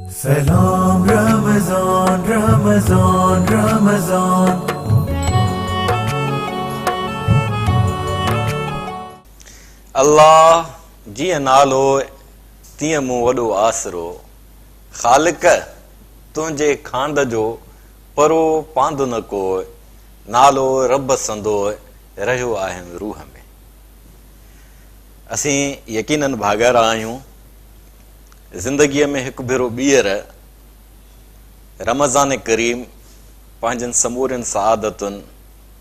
Salam Ramazan, Ramazan, Ramazan. Allah जीअं नालो तीअं मूं वॾो आसरो ख़ालिक तुंहिंजे खांद जो परो पांदु न कोई नालो रब संदो रहियो आहे रूह में। असीं यकीनन भाॻारा आहियूं। ज़िंदगीअ में हिकु भेरो ॿीहर रमज़ान करीम पंहिंजनि समूरनि सआदतुनि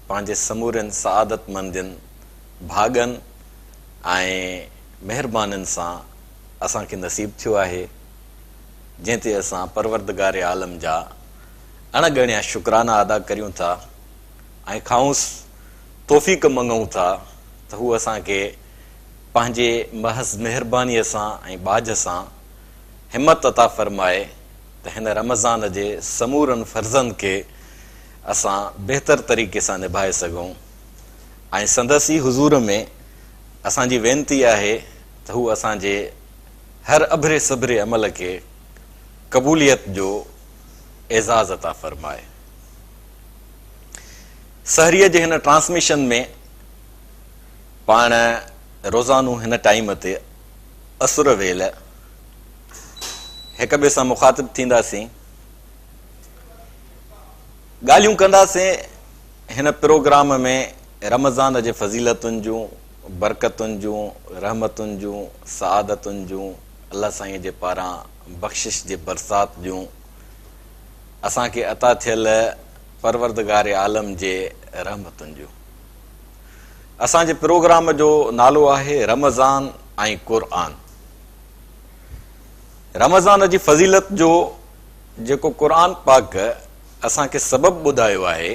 पंहिंजे समूरनि सआदतमंदियुनि भाॻनि ऐं महिरबानियुनि सां असांखे नसीब थियो आहे, जंहिं ते असां परवरदिगार आलम जा अणगणिया शुक्राना अदा करियूं था ऐं खाउंसि तौफ़ीक़ मङूं था त हू असांखे पंहिंजे महज़ महिरबानीअ सां ऐं बाज सां हिमत अता फ़रमाए त हिन रमज़ान जे समूरनि फ़र्ज़नि खे असां बहितर तरीक़े सां निभाए सघूं। ऐं संदसि हुज़ूर में असांजी वेनती आहे त हू असांजे हर अभरे सभरे अमल खे क़बूलियत जो एज़ाज़ अता फ़रमाए। सहरीअ जे हिन ट्रांसमिशन में पाण रोज़ानो हिन टाइम ते असुर वेल हिक ॿिए सां मुखातिब थींदासीं, ॻाल्हियूं कंदासीं हिन प्रोग्राम में रमज़ान जे फज़ीलतुनि जूं, बरकतुनि जूं, रहमतुनि जूं, सआदतुनि जूं, अल्लाह साईं जे पारां बख़्शिश जे बरसात जूं, असांखे अता थियल परवरदिगार आलम जे रहमतुनि जूं। असांजे प्रोग्राम जो नालो आहे रमज़ान ऐं क़ुरान। रमज़ान जी फज़ीलत जो जेको क़ुरान पाक असांखे सबबु ॿुधायो आहे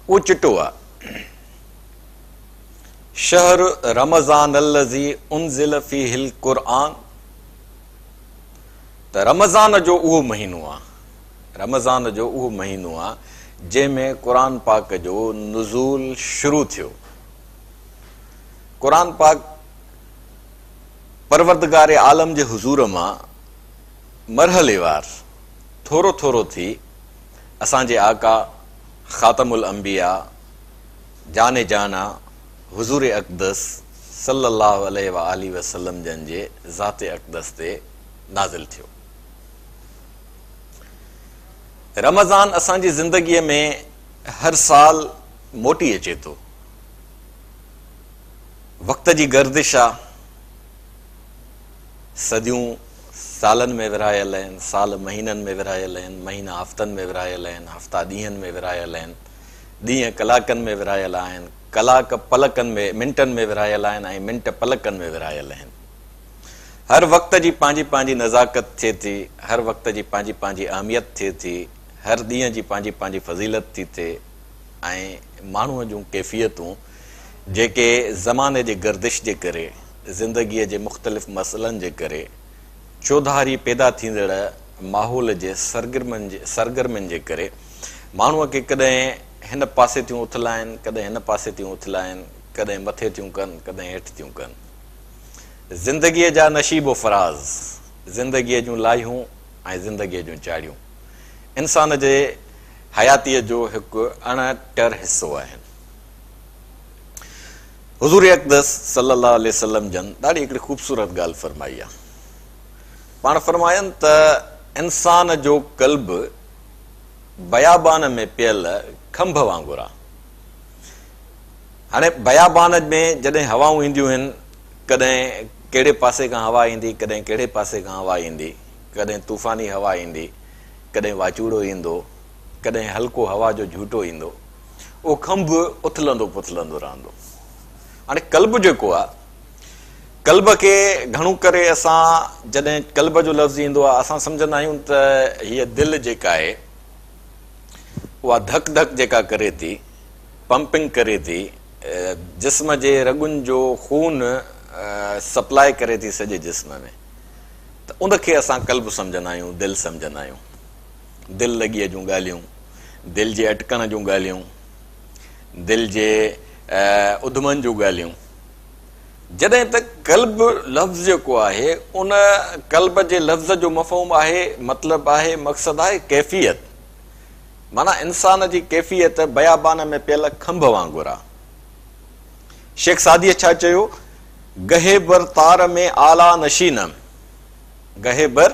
उहो चिटो आहे। शहर रमज़ान अल्लज़ी उनज़िल फ़ीहिल क़ुरान, त रमज़ान जो उहो महीनो आहे, रमज़ान जो उहो महीनो आहे जंहिंमें क़ुरान पाक जो नुज़ूल शुरू थियो। क़ुरान पाक परवरदिगार आलम जे हुज़ूर मां मरहलेवार थोरो थोरो थी असांजे आका ख़ातमुल अंबिया जाने जाना हुज़ूर अक़दस सल्लल्लाहु अलैहि वसल्लम जन जे ज़ाते अक़दस ते नाज़िल थियो। रमज़ान असांजी ज़िंदगीअ में हर साल मोटी अचे थो। वक़्त जी गर्दिश आहे, सदियूं सालनि में विरहायल आहिनि, साल महीननि में विरहायल आहिनि, महीना हफ़्तनि में विरहायल आहिनि, हफ़्ता ॾींहंनि में विरहायल आहिनि, ॾींहं कलाकनि में विरहायल आहिनि, कलाक पलकनि में मिंटनि में विरहायल आहिनि ऐं मिंट पलकनि में विरहायल आहिनि। हर वक़्त जी पंहिंजी पंहिंजी नज़ाकत थिए थी, हर वक़्त जी पंहिंजी पंहिंजी अहमियत थिए थी, हर ॾींहं जी पंहिंजी पंहिंजी फज़ीलत थी थिए ऐं माण्हूअ जूं कैफ़ियतूं जेके ज़माने जे गर्दिश जे करे, ज़िंदगीअ जे मुख़्तलिफ़ मसइलनि जे करे, चौधारी पैदा थींदड़ माहौल जे सरगर्मियुनि जे करे माण्हूअ खे कॾहिं हिन पासे थियूं उथलाइनि, कॾहिं हिन पासे थियूं उथलाइनि, कॾहिं मथे थियूं कनि, कॾहिं हेठि थियूं कनि। ज़िंदगीअ जा नशीबो फ़राज़, ज़िंदगीअ जूं लाहियूं ऐं ज़िंदगीअ जूं चाढ़ियूं इंसान जे हयातीअ जो हिकु अणटर हिसो आहिनि। हुज़ूर अक़दस सल्लल्लाहु अलैहि वसल्लम जन ॾाढी हिकिड़ी ख़ूबसूरत ॻाल्हि फ़रमाई आहे। पाण फ़रमायनि त इंसान जो क़ल्ब बयाबान में पियल खंभ वांगुरु आहे। हाणे बयाबान में जॾहिं हवाऊं ईंदियूं आहिनि, कॾहिं कहिड़े पासे खां हवा ईंदी, कॾहिं कहिड़े पासे खां हवा ईंदी, कॾहिं तूफ़ानी हवा ईंदी, कॾहिं वाचूड़ो ईंदो, कॾहिं हल्को हवा जो झूटो ईंदो, उहो खंभ उथलंदो पुथलंदो रहंदो। हाणे कल्ब जेको आहे, कल्ब खे घणो करे असां जॾहिं कल्ब जो लफ़्ज़ ईंदो आहे असां सम्झंदा आहियूं त हीअ दिलि जेका आहे उहा धक धक जेका करे थी, पंपिंग करे थी, जिस्म जे रगुनि जो खून सप्लाई करे थी सॼे जिस्म में, त उनखे असां कल्ब सम्झंदा आहियूं, दिलि सम्झंदा आहियूं। दिलि लॻीअ जूं ॻाल्हियूं, दिलि जे अटकण जूं ॻाल्हियूं, दिलि जे उधमनि जूं ॻाल्हियूं, जॾहिं त कल्ब लफ़्ज़ जेको आहे उन कल्ब जे लफ़्ज़ जो मफ़हूम आहे, मतिलबु आहे, मक़सदु आहे कैफ़ियत, माना इंसान जी कैफ़ियत बयाबान में पियल खंभ वांगुरु आहे। शेख सादीअ छा चयो? गहे बर तार में आला नशीनम, गहे बर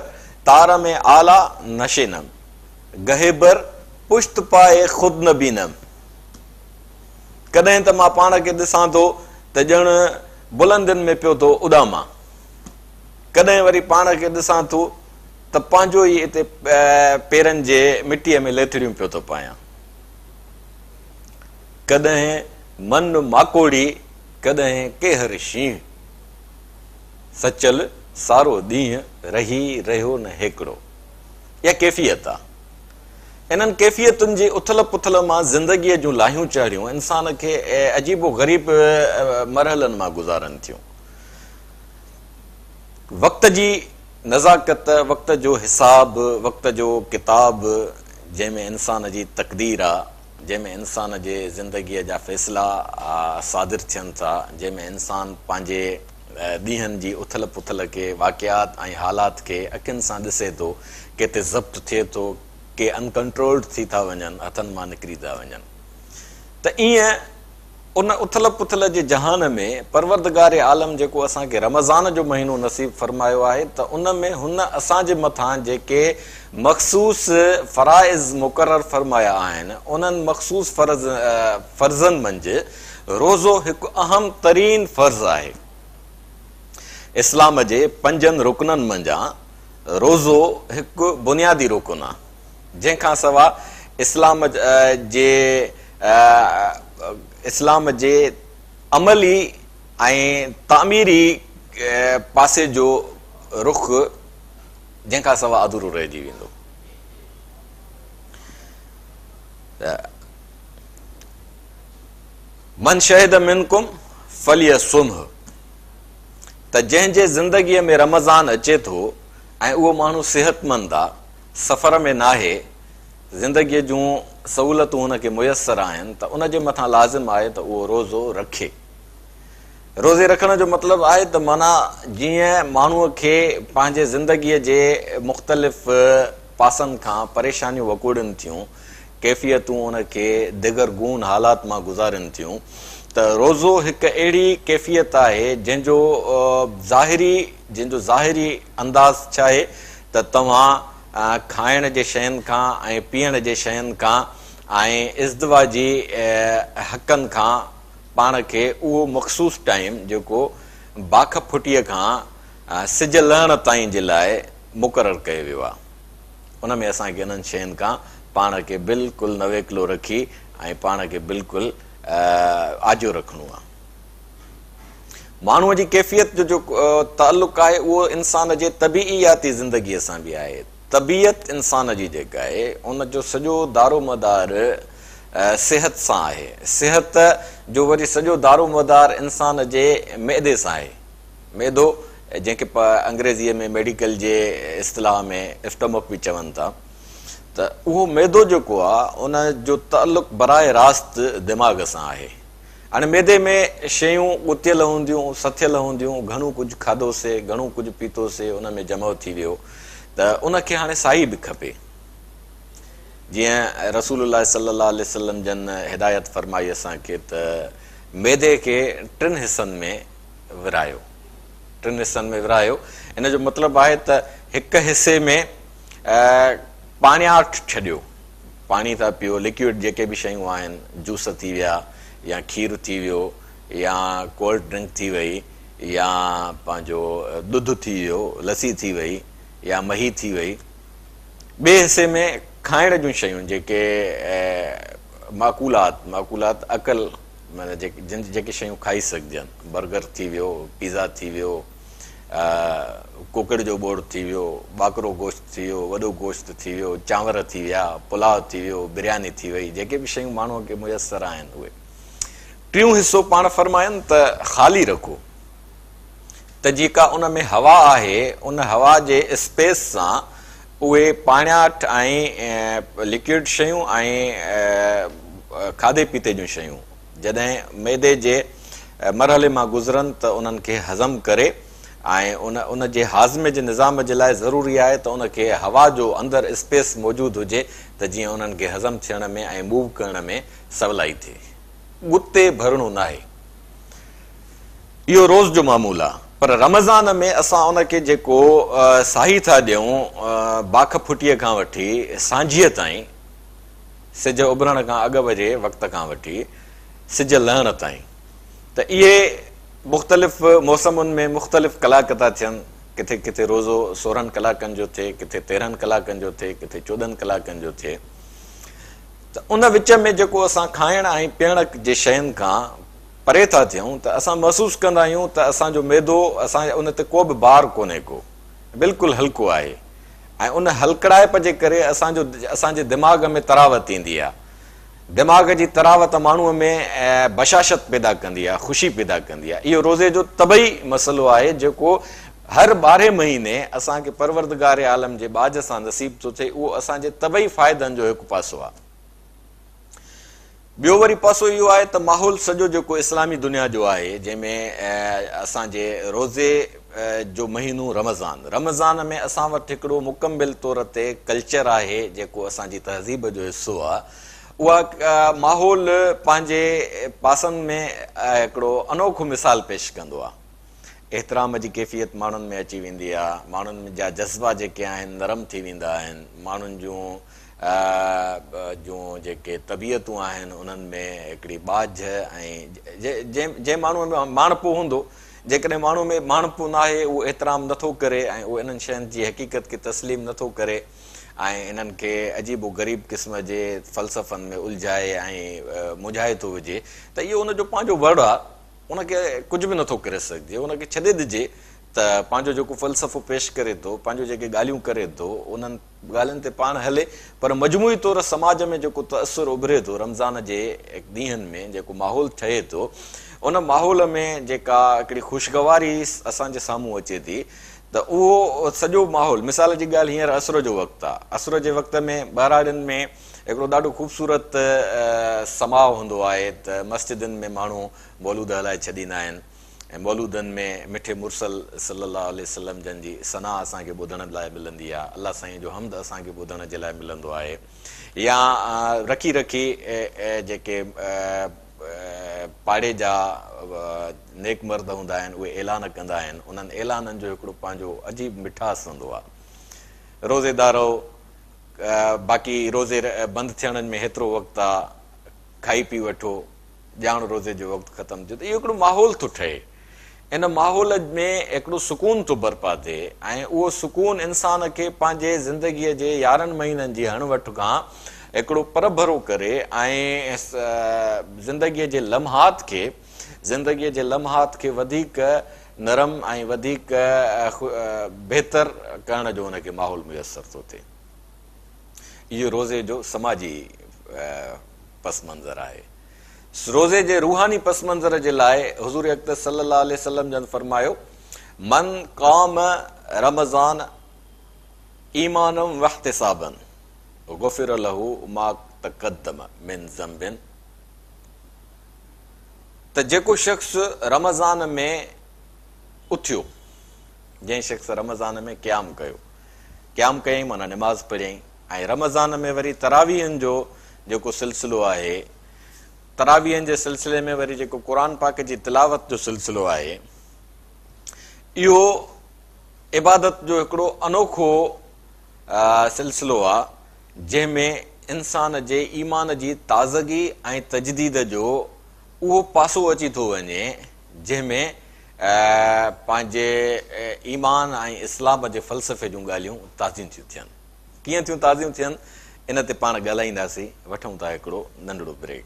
तार में आला नशीनम, गहे बर पुश्त पाए खुद न बीनम। कॾहिं त मां पाण खे ॾिसां थो त ॼण बुलंदियुनि में पियो थो उॾामां, कॾहिं वरी पाण खे ॾिसां थो त पंहिंजो ई हिते पेरनि जे मिटीअ में लेथड़ियूं पियो थो पायां। कॾहिं मन माकोड़ी, कॾहिं केहर शींह, सचल सारो ॾींहुं रही रहियो न हिकिड़ो। इहा कैफ़ियत आहे। इन्हनि कैफ़ियतुनि जी उथल पुथल मां ज़िंदगीअ जूं लाहियूं चाढ़ियूं इंसान खे अजीबो ग़रीब मरहलनि मां गुज़ारनि थियूं। वक़्त जी नज़ाकत, वक़्त जो हिसाब, वक़्त जो किताब, जंहिंमें इंसान जी तक़दीर आहे, जंहिंमें इंसान जे ज़िंदगीअ जा फ़ैसिला सादिर थियनि था, जंहिंमें इंसान पंहिंजे ॾींहंनि जी उथल पुथल खे, वाक़ियात ऐं हालात खे अखियुनि सां ॾिसे थो, किथे ज़ब्त थिए थो, के अनकंट्रोल्ड थी था वञनि, हथनि मां निकिरी था वञनि। त ईअं उन उथल पुथल जे जहान में परवरदिगार आलम जेको असांखे रमज़ान जो महीनो नसीब फरमायो आहे, त उन में हुन असांजे मथां जेके मख़सूस फ़राइज़ मुक़ररु फरमाया आहिनि, उन्हनि मख़सूस फ़र्ज़नि मंझि रोज़ो हिकु अहम तरीन फ़र्ज़ आहे। इस्लाम जे 5 रुकननि मंझां रोज़ो हिकु बुनियादी रुकन आहे, जंहिंखां सवाइ इस्लाम जे अमली ऐं तामीरी पासे जो रुख जंहिंखां सवाइ अधूरो रहिजी वेंदो। मन शहिद मिनकुम फलियसुम्ह, त जंहिंजे ज़िंदगीअ में रमज़ान अचे थो ऐं उहो माण्हू सिहतमंद आहे, सफ़र में नाहे, ज़िंदगीअ जूं सहूलियतूं हुनखे मुयसरु आहिनि, त उनजे मथां लाज़िम आहे त उहो रोज़ो रखे। रोज़े रखण जो मतिलबु आहे त माना जीअं माण्हूअ खे पंहिंजे ज़िंदगीअ जे मुख़्तलिफ़ पासनि खां परेशानियूं वकूड़नि थियूं, कैफ़ियतूं उनखे दिगर गून हालात मां गुज़ारनि थियूं, त रोज़ो हिकु अहिड़ी कैफ़ियत आहे जंहिंजो ज़ाहिरी अंदाज़ छा आहे त तव्हां खाइण जे शयुनि खां ऐं पीअण जे शयुनि खां ऐं इज़्दवाजी हक़नि खां पाण खे उहो मख़सूस टाइम जेको बाख फुटीअ खां सिज लहण ताईं जे लाइ मुक़ररु कयो वियो आहे, उन में असांखे इन्हनि शयुनि खां पाण खे बिल्कुलु नवेकलो रखी ऐं पाण खे बिल्कुलु आजो रखणो आहे। माण्हूअ जी कैफ़ियत जो ताल्लुक़ु आहे उहो इंसान जे तबीइयाती ज़िंदगीअ सां बि आहे। तबीयत इंसान जी जेका आहे उन जो सॼो दारोमदार सिहत सां आहे। सिहत जो वरी सॼो दारोमदार इंसान जे मैदे सां आहे। मैदो जंहिंखे अंग्रेज़ीअ में मेडिकल जे इस्तिलाह में स्टमक बि चवनि था, त उहो मैदो जेको आहे उन जो ताल्लुक़ु बराए रास्त दिमाग़ सां आहे। हाणे मैदे में शयूं ॻुथियल हूंदियूं, सथियल हूंदियूं, घणो कुझु खाधोसीं, घणो कुझु पीतोसीं, उन में जमो थी वियो, त उनखे हाणे साई बि खपे। जीअं रसूलुल्लाह सल्लल्लाहु अलैहि वसल्लम जन हिदायत फरमाई असांखे त मैदे खे 3 हिसनि में विरायो, 3 हिसनि में विरायो। इन जो मतिलबु आहे त हिकु हिसे में पाणियाठ छॾियो, पाणी था पियो, लिक्विड जेके बि शयूं आहिनि, जूस थी विया या खीरु थी वियो या कोल्ड ड्रिंक थी वई या पंहिंजो ॾुध थी वियो, लसी थी वई या मही थी वई। ॿिए हिसे में खाइण जूं शयूं जेके माकूलात अकल माना जेके शयूं खाई सघजनि, बर्गर थी वियो, पिज़्ज़ा थी वियो, कुकड़ जो बोड़ थी वियो, ॿाकरो गोश्त थी वियो, वॾो गोश्त थी वियो, चांवर थी विया, पुलाव थी वियो, बिरयानी थी वई, जेके बि शयूं माण्हूअ खे मुयसरु आहिनि उहे। 3 हिसो पाण फरमाइनि त ख़ाली रखो, त जेका उन में हवा आहे उन हवा जे स्पेस सां उहे पाणियाठ ऐं लिक्विड शयूं ऐं खाधे पीते जूं शयूं जॾहिं मैदे जे मरहले मां गुज़रनि त उन्हनि खे हज़म करे ऐं उन जे हाज़मे जे निज़ाम जे लाइ ज़रूरी आहे त उनखे हवा जो अंदरि स्पेस मौजूदु हुजे त जीअं उन्हनि खे हज़म थियण में ऐं मूव करण में सवलाई थिए। गुते भरणो न आहे, इहो रोज़ जो मामूल आहे। पर रमज़ान में असां उनखे जेको साही था ॾियूं बाख फुटीअ खां वठी सांझीअ ताईं, सिज उभरण खां अॻु बजे वक़्त खां वठी सिज लहण ताईं, त इहे मुख़्तलिफ़ मौसमुनि में मुख़्तलिफ़ कलाक था थियनि। किथे किथे रोज़ो 16 कलाकनि जो थिए, किथे 13 कलाकनि जो थिए, किथे 14 कलाकनि जो थिए। त उन विच में जेको असां खाइण ऐं पीअण जे शयुनि खां परे था थियूं त असां महसूसु कंदा आहियूं त असांजो मैदो, असां उन ते को बि भार कोन्हे को, बिल्कुलु हल्को आहे। ऐं उन हलकड़ाइप जे करे असांजे दिमाग़ में तरावत ईंदी आहे। दिमाग़ जी तरावत माण्हूअ में बशाशत पैदा कंदी आहे, ख़ुशी पैदा कंदी आहे। इहो रोज़े जो तबई मसइलो आहे जेको हर 12 महीने असांखे परवरदिगार आलम जे बाज सां नसीब थो थिए। उहो असांजे तबई फ़ाइदनि जो हिकु पासो आहे। ॿियो वरी पासो इहो आहे त माहौल सॼो जेको इस्लामी दुनिया जो आहे, जंहिंमें असांजे रोज़े जो महीनो रमज़ान में असां वटि हिकिड़ो मुकमिल तौर ते कल्चर आहे जेको असांजी तहज़ीब जो हिसो आहे। उहा माहौल पंहिंजे पासनि में हिकिड़ो अनोखो मिसाल पेश कंदो आहे। एतिराम जी कैफ़ियत माण्हुनि में अची वेंदी आहे, माण्हुनि जा जज़्बा जेके आहिनि नरम थी वेंदा आहिनि, माण्हुनि जूं जेके तबियतूं आहिनि उन्हनि में हिकिड़ी बाझ ऐं जंहिं माण्हूअ में माणपो हूंदो, जेकॾहिं माण्हू में माणपो न आहे, उहो एतिराम नथो करे ऐं उहो इन्हनि शयुनि जी हक़ीक़त खे तस्लीम नथो करे ऐं इन्हनि खे अजीबो ग़रीब क़िस्म जे फ़लसफ़नि में उलझाए ऐं मुझाए थो विझे, त इहो उनजो पंहिंजो वर्ड आहे। उनखे कुझु बि नथो करे सघिजे, उनखे छॾे ॾिजे त पंहिंजो जेको फ़लसफ़ो पेश करे थो, पंहिंजो जेके ॻाल्हियूं करे थो, उन्हनि ॻाल्हियुनि ते पाण हले। पर मजमूई तौरु समाज में जेको तअसुरु उभिरे थो रमज़ान जे ॾींहंनि में, जेको माहौल ठहे थो, उन माहौल में जेका हिकिड़ी ख़ुशगवारी असांजे साम्हूं अचे थी, त उहो सॼो माहौल, मिसाल जी ॻाल्हि हींअर असुर जो वक़्तु आहे। असुर जे वक़्त में ॿहिराड़ियुनि में हिकिड़ो ॾाढो ख़ूबसूरत समाउ हूंदो आहे त मस्जिदुनि में माण्हू मौलूद हलाए छॾींदा आहिनि ऐं मौलूदनि में मिठे मुरसल सल्लल्लाहु अलैहि वसल्लम जन जी सना असांखे ॿुधण लाइ मिलंदी आहे, अलाह साईं जो हमद असांखे ॿुधण जे लाइ मिलंदो आहे। या रखी रखी जेके पाड़े जा नेक मर्द हूंदा आहिनि उहे ऐलान कंदा आहिनि, उन्हनि ऐलाननि जो हिकिड़ो पंहिंजो अजीब मिठास हूंदो आहे। रोज़ेदारो बाक़ी रोज़े बंदि थियण में हेतिरो वक़्तु आहे, खाई पी वठो, ॼाण रोज़े जो वक़्तु ख़तमु थियो, त इहो हिकिड़ो माहौल थो ठहे। इन माहौल में हिकिड़ो सुकून थो बर्पा थिए ऐं उहो सुकून इंसान खे पंहिंजे ज़िंदगीअ जे 11 महीननि जी हणवट खां हिकिड़ो परभरो करे ऐं ज़िंदगीअ जे लम्हात खे वधीक नरम ऐं वधीक बहितर करण जो हुनखे माहौल मुयसर थो थिए। इहो रोज़े जो समाजी पस मंज़र आहे। रोज़े जे रूहानी पस मंज़र जे लाइ हुज़ूर अक़दस सल्लल्लाहु अलैहि वसल्लम जन फरमायो, मन क़ाम रमज़ान ईमानम वहतिसाबन गुफ़िर लहू मा तक़द्दम मिन ज़ंबिन। त जेको शख़्स रमज़ान में उथियो, जंहिं शख़्स रमज़ान में क़याम कयईं माना निमाज़ पढ़ियईं, ऐं रमज़ान में वरी तरावीहनि जो जेको सिलसिलो आहे, तरावीहनि जे सिलसिले में वरी जेको क़ुरान पाक जी तिलावत जो सिलसिलो आहे, इहो इबादत जो हिकिड़ो अनोखो सिलसिलो आहे, जंहिंमें इंसान जे ईमान जी ताज़गी ऐं तजदीद जो उहो पासो अची थो वञे, जंहिंमें पंहिंजे ईमान ऐं इस्लाम जे फ़लसफ़े जूं ॻाल्हियूं ताज़ियूं थियूं थियनि। कीअं थियूं ताज़ियूं थियनि, इन ते पाण ॻाल्हाईंदासीं। वठूं था हिकिड़ो नंढड़ो break.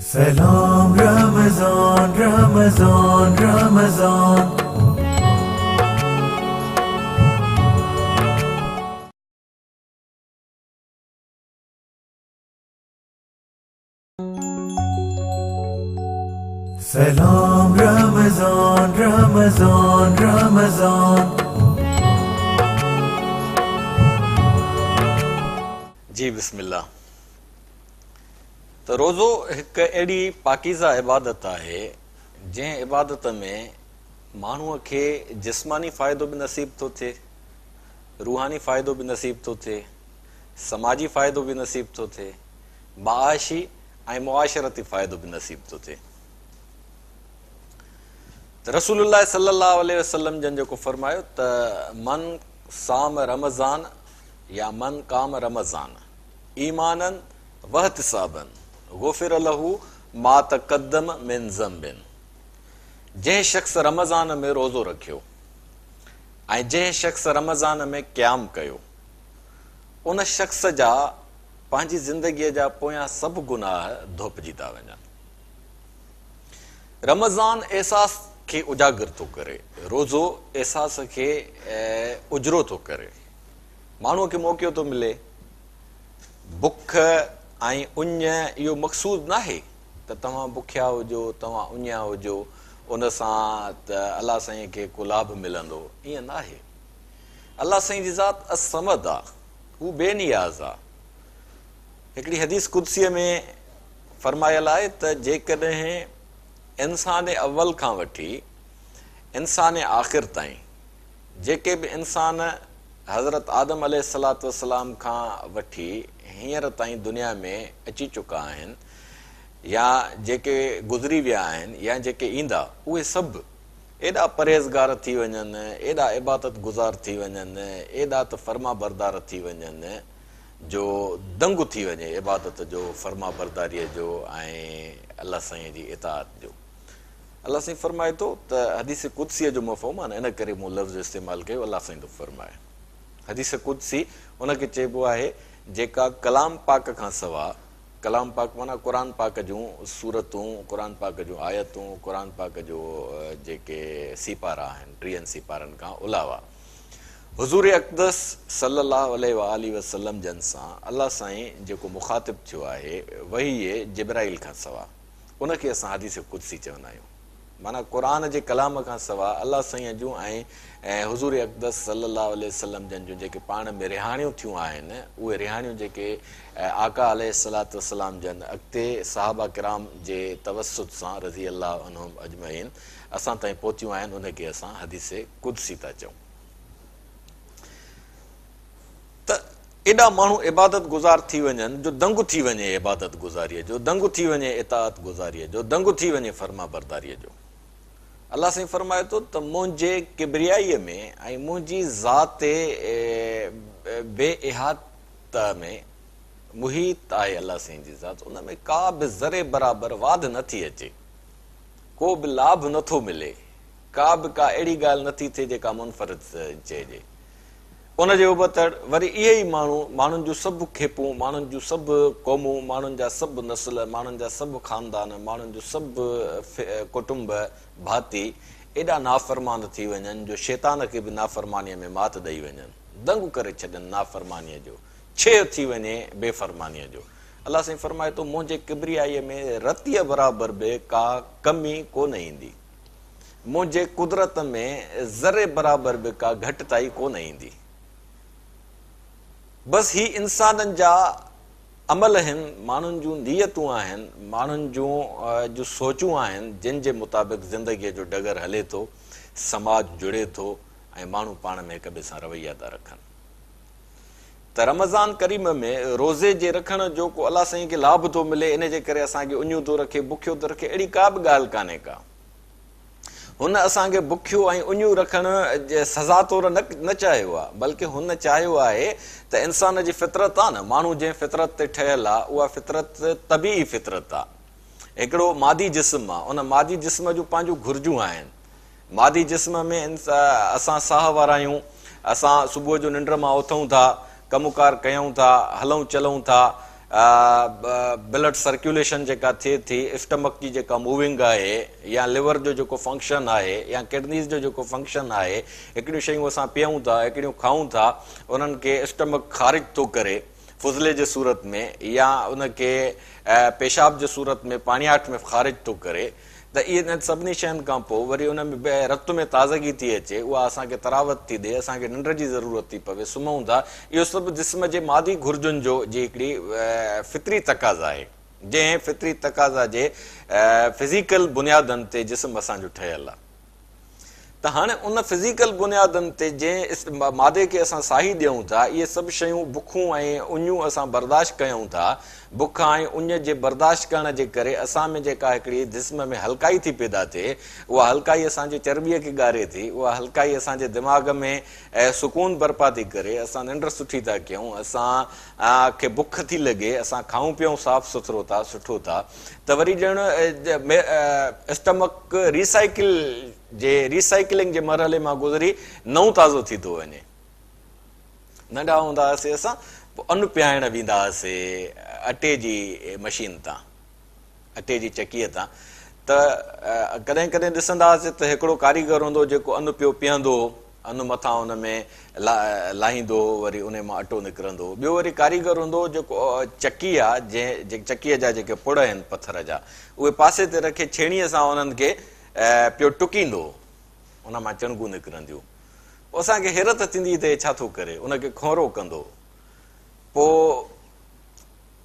Salam Ramazan, Ramazan, Ramazan. Salam Ramazan, Ramazan, Ramazan. जी बिस्मिल्लाह। त रोज़ो हिकु अहिड़ी पाकीज़ा इबादत आहे जंहिं इबादत में माण्हूअ खे जिस्मानी फ़ाइदो बि नसीब थो थिए, रूहानी फ़ाइदो बि नसीब थो थिए, समाजी फ़ाइदो बि नसीब थो थिए, माआशी ऐं मुआशरती फ़ाइदो बि नसीब थो थिए। त रसूलुल्लाह सल्लल्लाहु अलैहि वसल्लम जन जेको फरमायो त मन साम रमज़ान या मन काम रमज़ान ईमानन वहतिसाबन गुफ़िर लहू मा तक़द्दम मिन ज़ंबिन। जंहिं शख़्स रमज़ान में रोज़ो रखियो ऐं जंहिं शख़्स रमज़ान में क़याम कयो, उन शख़्स जा पंहिंजी ज़िंदगीअ जा पोयां सभु गुनाह धोपिजी था वञनि। रमज़ान एहसास खे उजागर थो करे, रोज़ो एहसास खे उजरो थो करे। माण्हूअ खे मौक़ो थो मिले। बुख ऐं उञ इहो मक़सूद न आहे त तव्हां बुखिया हुजो, तव्हां उञा हुजो, उन सां त अलाह साईं खे को लाभ मिलंदो, ईअं न आहे। अलाह साईं जी ज़ात असमद आहे, हू बेनियाज़ आहे। हिकिड़ी हदीस कुदसीअ में फरमायल आहे त जेकॾहिं इंसान अव्वल खां वठी इंसान आख़िर ताईं जेके बि इंसान हज़रत आदम अलैहिस्सलातु वस्सलाम खां वठी हींअर ताईं दुनिया में अची चुका आहिनि, या जेके गुज़री विया आहिनि या जेके ईंदा, उहे सभु एॾा परहेज़गार थी वञनि, एॾा इबादत गुज़ार थी वञनि, एॾा त फर्मा बरदार थी वञनि जो दंगु थी वञे इबादत जो, फर्मा बरदारीअ जो ऐं अलाह साईं जी इताअत जो। अलाह साईं फरमाए थो त हदीस कुदसीअ जो मफ़हूम आहे न, इन करे मूं लफ़्ज़ इस्तेमालु कयो। अलाह साईं थो फरमाए हदीस कुदसी उनखे चइबो आहे जेका कलाम पाक खां सवा, कलाम पाक माना क़ुर पाक जूं सूरतूं, क़ुर पाक जूं आयतूं, क़ुर पाक जो जेके सीपारा आहिनि 30 सीपारनि खां अलावा हुज़ूर अक़दस सल्लल्लाहु अलैहि वसल्लम जन सां अलाह साईं जेको मुखातिब थियो आहे वही जिब्राइल खां सवा, उनखे असां हदीस कुदसी चवंदा आहियूं। माना क़ुर जे कलाम खां सवा अलाह साईं जूं ऐं हुज़ूर अक़दस सल्लल्लाहु अलैहि वसल्लम जन जूं जेके पाण में रिहाणियूं थियूं आहिनि, उहे रिहाणियूं जेके आका अलैहिस्सलातु वस्सलाम जन अॻिते सहाबा किराम जे तवसुत सां रज़ी अल्लाह अन्हुम अजमईन असां ताईं पहुतियूं आहिनि, उनखे असां हदीस कुदसी था चऊं। त एॾा माण्हू इबादत गुज़ार थी वञनि जो दंगु थी वञे इबादत गुज़ारीअ जो, दंगु थी वञे इताअत गुज़ारीअ जो, दंगु थी वञे फर्मा बरदारीअ जो। अलाह साईं फरमाए थो त मुंहिंजे किबरियाईअ में ऐं मुंहिंजी ज़ात बेइहाता में मुहीत आहे अलाह साईं जी ज़ात, उन में का बि ज़रे बराबरि वाध नथी अचे, को बि लाभ नथो मिले, का अहिड़ी ॻाल्हि नथी थिए जेका मुनफरिद चइजे। उनजे उबतड़ वरी इहे ई माण्हुनि जूं सभु खेपूं, माण्हुनि जूं सभु क़ौमूं, माण्हुनि जा सभु नस्ल, माण्हुनि जा सभु ख़ानदान, माण्हुनि जूं सभु कुटुंब भाती एॾा नाफ़रमान थी वञनि जो शैतान खे बि नाफ़रमानीअ में मात ॾेई वञनि, दंगु करे छॾनि नाफ़रमानीअ जो, छेउ थी वञे बेफ़रमानीअ जो। अलाह साईं फरमाए थो मुंहिंजे किबरियाईअ में रतीअ बराबरि बि का कमी कोन ईंदी, मुंहिंजे कुदरत में ज़रे बराबरि बि का घटिताई कोन ईंदी। बसि ही इंसाननि जा अमल आहिनि, माण्हुनि जूं नीयतूं आहिनि, माण्हुनि जूं सोचूं आहिनि, जिन जे मुताबिक़ ज़िंदगीअ जो डगर हले थो, समाज जुड़े थो ऐं माण्हू पाण में हिक ॿिए सां रवैया था रखनि। त रमज़ान करीम में रोज़े जे रखण जो को अलाह साईं खे लाभ थो मिले, इन जे करे असांखे उञूं थो रखे, बुखियो थो रखे, अहिड़ी का बि ॻाल्हि कान्हे का। हुन असांखे बुखियो ऐं उञूं रखण सज़ा तौरु न चाहियो आहे, बल्कि हुन चाहियो आहे त इंसान जी फितरत आहे न, माण्हू जंहिं फितरत ते ठहियल आहे उहा फितरत तबी फितरत आहे। हिकिड़ो मादी जिस्म आहे, उन मादी जिस्म जूं पंहिंजूं घुरिजूं आहिनि। मादी जिस्म में असां साह वारा आहियूं, असां सुबुह जो निंड मां उथूं था, कमुकार कयूं था, हलूं चलूं था, ब्लड सर्कुलेशन जेका थिए थी, स्टमक जी जेका मूविंग आहे, या लिवर जो जेको फंक्शन आहे, या किडनीज़ जो जेको फंक्शन आहे, हिकिड़ियूं शयूं असां पीऊं था, हिकिड़ियूं खाऊं था, उन्हनि खे स्टमक ख़ारिज थो करे फुज़ले जे सूरत में, या उनखे पेशाब जे सूरत में पाणियाठ में ख़ारिज थो करे। त इहे सभिनी शयुनि खां पोइ वरी उन में रत में ताज़गी थी अचे, उहा असांखे तरावत थी ॾिए, असांखे निंड जी ज़रूरत थी पवे, सुम्हूं था। इहो सभु जिस्म जे मादी घुरिजुनि जो जी हिकिड़ी फितरी तक़ाज़ा आहे। जंहिं फितरी तक़ाज़ा जे फिज़िकल बुनियादनि ते जिस्म असांजो ठहियलु आहे। त हाणे उन फिज़िकल बुनियादनि ते जंहिं मादे खे असां साही ॾियूं था, इहे सभु शयूं बुखूं ऐं उञूं असां बर्दाश्त कयूं था। बुख ऐं उञ जे बर्दाश्त करण जे करे असां में जेका हिकिड़ी जिस्म में हल्काई थी पैदा थिए, उहा हल्काई असांजे चर्बीअ खे ॻारे थी, उहा हल्काई असांजे दिमाग़ में सुकून बर्पा थी करे, असां निंड सुठी था कयूं, असां खे बुख थी लॻे, असां खाऊं पियूं साफ़ु सुथरो था, सुठो था, त वरी ॼण स्टमक रिसाइकिलिंग जे मरहले मां गुज़री नओं ताज़ो थी थो वञे। नंढा हूंदा हुआसीं असां, पोइ अन्न पियाइण वेंदा हुआसीं अटे जी मशीन तां, अटे जी चकीअ तां, त कॾहिं कॾहिं ॾिसंदा हुआसीं त हिकिड़ो कारीगर हूंदो जेको अन्न पियो पीअंदो, अन्न मथां हुन में लाहींदो, वरी उन मां अटो निकिरंदो। ॿियो वरी कारीगर हूंदो जेको चकी आहे, चकीअ जा जेके पुड़ आहिनि पथर जा, उहे पासे ते रखे छेणीअ सां उन्हनि खे पियो टुकींदो, उन मां चणगूं निकिरंदियूं। पोइ असांखे हैरत थींदी त छा थो करे, उनखे खोरो कंदो। पोइ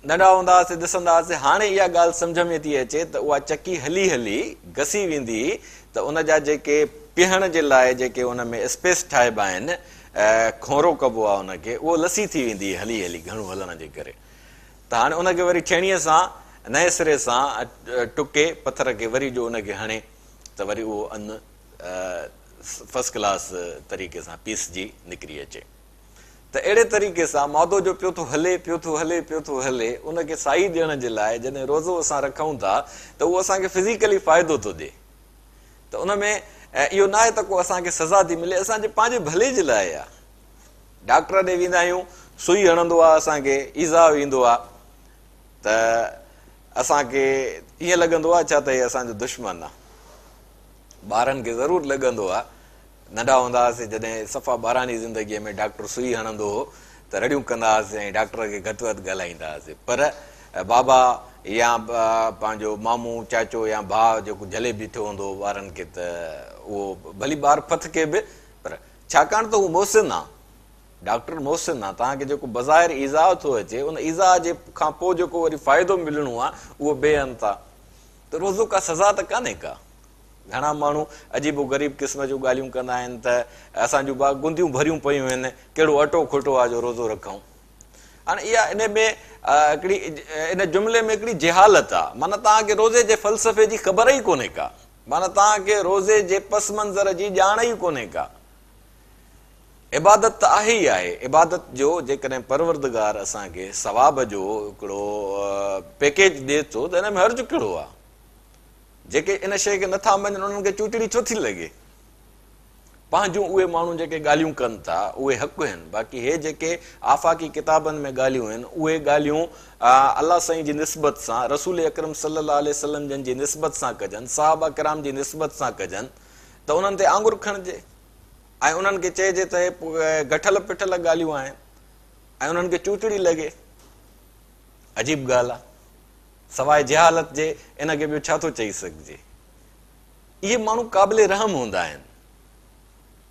नंढा हूंदा हुआसीं ॾिसंदा हुआसीं, हाणे इहा ॻाल्हि सम्झ में थी अचे त उहा चकी हली हली घसी वेंदी, त उन जा जेके पीअण जे लाइ जेके उन में स्पेस ठाहिबा आहिनि, खोरो कबो आहे उनखे, उहो लसी थी वेंदी हली हली घणो हलण जे करे। त हाणे उनखे वरी छेणीअ सां नए सिरे सां टुके पथर खे वरी जो उनखे हणे, त वरी उहो अन्न फर्स्ट क्लास तरीक़े सां पीसजी निकिरी अचे। त अहिड़े तरीक़े सां मादो जो पियो थो हले, पियो थो हले, पियो थो हले, उनखे साई ॾियण जे लाइ जॾहिं रोज़ो असां रखूं था, त उहो असांखे फिज़िकली फ़ाइदो थो ॾिए। त उन में इहो न आहे त को असांखे सज़ा थी मिले, असांजे पंहिंजे भले जे लाइ आहे। डॉक्टर ॾे वेंदा आहियूं, सुई हणंदो आहे, असांखे ईज़ाउ ईंदो आहे, त असांखे ईअं लॻंदो आहे छा त इहे असांजो दुश्मन आहे। ॿारनि खे ज़रूरु लॻंदो आहे, नंढा हूंदा हुआसीं जॾहिं सफ़ा ॿारहानी ज़िंदगीअ में डॉक्टर सुई हणंदो हो त रड़ियूं कंदा हुआसीं ऐं डॉक्टर खे घटि वधि ॻाल्हाईंदा हुआसीं। पर बाबा या पंहिंजो मामू चाचो या भाउ जेको झले बीठो हूंदो ॿारनि खे, त उहो भली ॿार फथ के बि, पर छाकाणि त उहो मोहसिन आहे, डॉक्टर मोहसिन आहे। तव्हांखे जेको बज़ाहिर ईज़ा थो अचे, उन ईज़ा जे खां पोइ जेको वरी फ़ाइदो मिलणो आहे उहो ॿिए था। त रोज़ो का सज़ा त कान्हे का। घणा माण्हू अजीबो ग़रीब क़िस्म जूं ॻाल्हियूं कंदा आहिनि त असांजूं गुंदियूं भरियूं पयूं आहिनि, कहिड़ो अटो खुटो आहे जो रोज़ो रखूं। हाणे इहा इन में हिकिड़ी इन जुमिले में हिकिड़ी जेहालत आहे, माना तव्हांखे रोज़े जे फ़लसफ़े जी ख़बर ई कोन्हे का, माना तव्हांखे रोज़े जे पस मंज़र जी ॼाण ई कोन्हे का। इबादत त आहे ई आहे। इबादत जो जेकॾहिं परवरदिगार असांखे सवाब जो हिकिड़ो पैकेज ॾिए थो, त हिन में हर्ज़ु कहिड़ो आहे। जेके इन शइ खे नथा मञनि उन्हनि खे चूचड़ी छो थी लॻे। पंहिंजूं उहे माण्हू जेके ॻाल्हियूं कनि था उहे हक़ आहिनि, बाक़ी हे जेके आफ़ाक़ी किताबनि में ॻाल्हियूं आहिनि उहे ॻाल्हियूं अलाह साईं जी निस्बत सां, रसूल अकरम सल्लल्लाहु अलैहि वसल्लम जन जी निस्बत सां कजनि, साहबा किराम जी निस्बत सां कजनि, त उन्हनि ते आंगुर खणिजे ऐं उन्हनि खे चइजे त हे गठल पिठल ॻाल्हियूं आहिनि ऐं उन्हनि खे चूचड़ी लॻे। अजीब ॻाल्हि आहे। सवाइ जहालत जे इनखे ॿियो छा थो चई सघिजे। इहे माण्हू क़ाबिल रहम हूंदा आहिनि।